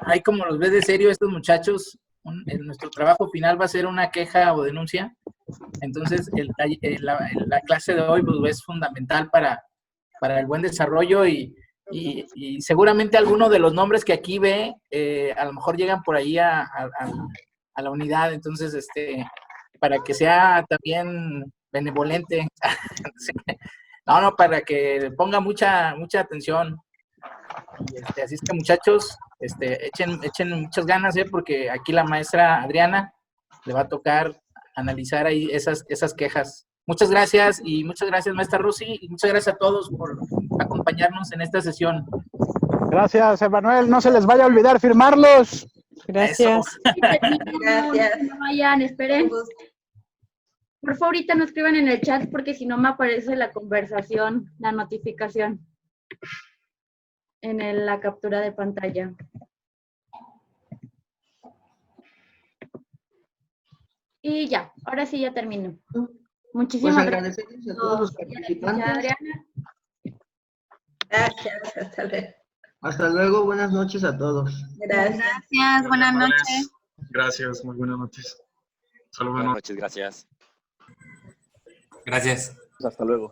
S8: Hay como los ves de serio estos muchachos. Nuestro trabajo final va a ser una queja o denuncia. Entonces, la clase de hoy pues, es fundamental para el buen desarrollo, y seguramente algunos de los nombres que aquí ve, a lo mejor llegan por ahí a la unidad. Entonces, para que sea también benevolente. No, para que ponga mucha atención. Así es que, muchachos, echen muchas ganas, porque aquí la maestra Adriana le va a tocar analizar ahí esas quejas. Muchas gracias, y muchas gracias, maestra Rosy, y muchas gracias a todos por acompañarnos en esta sesión.
S9: Gracias, Emanuel. No se les vaya a olvidar firmarlos.
S7: Gracias.
S2: Gracias.
S3: No vayan, esperen. Por favor, ahorita no escriban en el chat, porque si no me aparece la conversación, la notificación en la captura de pantalla. Y ya, ahora sí ya termino. Muchísimas
S1: Pues
S3: gracias
S1: agradecerles a todos los participantes.
S3: Adriana.
S2: Gracias, hasta luego.
S1: Hasta luego, buenas noches a todos.
S2: Gracias.
S10: Gracias, buenas noches.
S11: Gracias, muy buenas noches. Saludos.
S12: Buenas noches, gracias.
S13: Gracias.
S12: Hasta luego.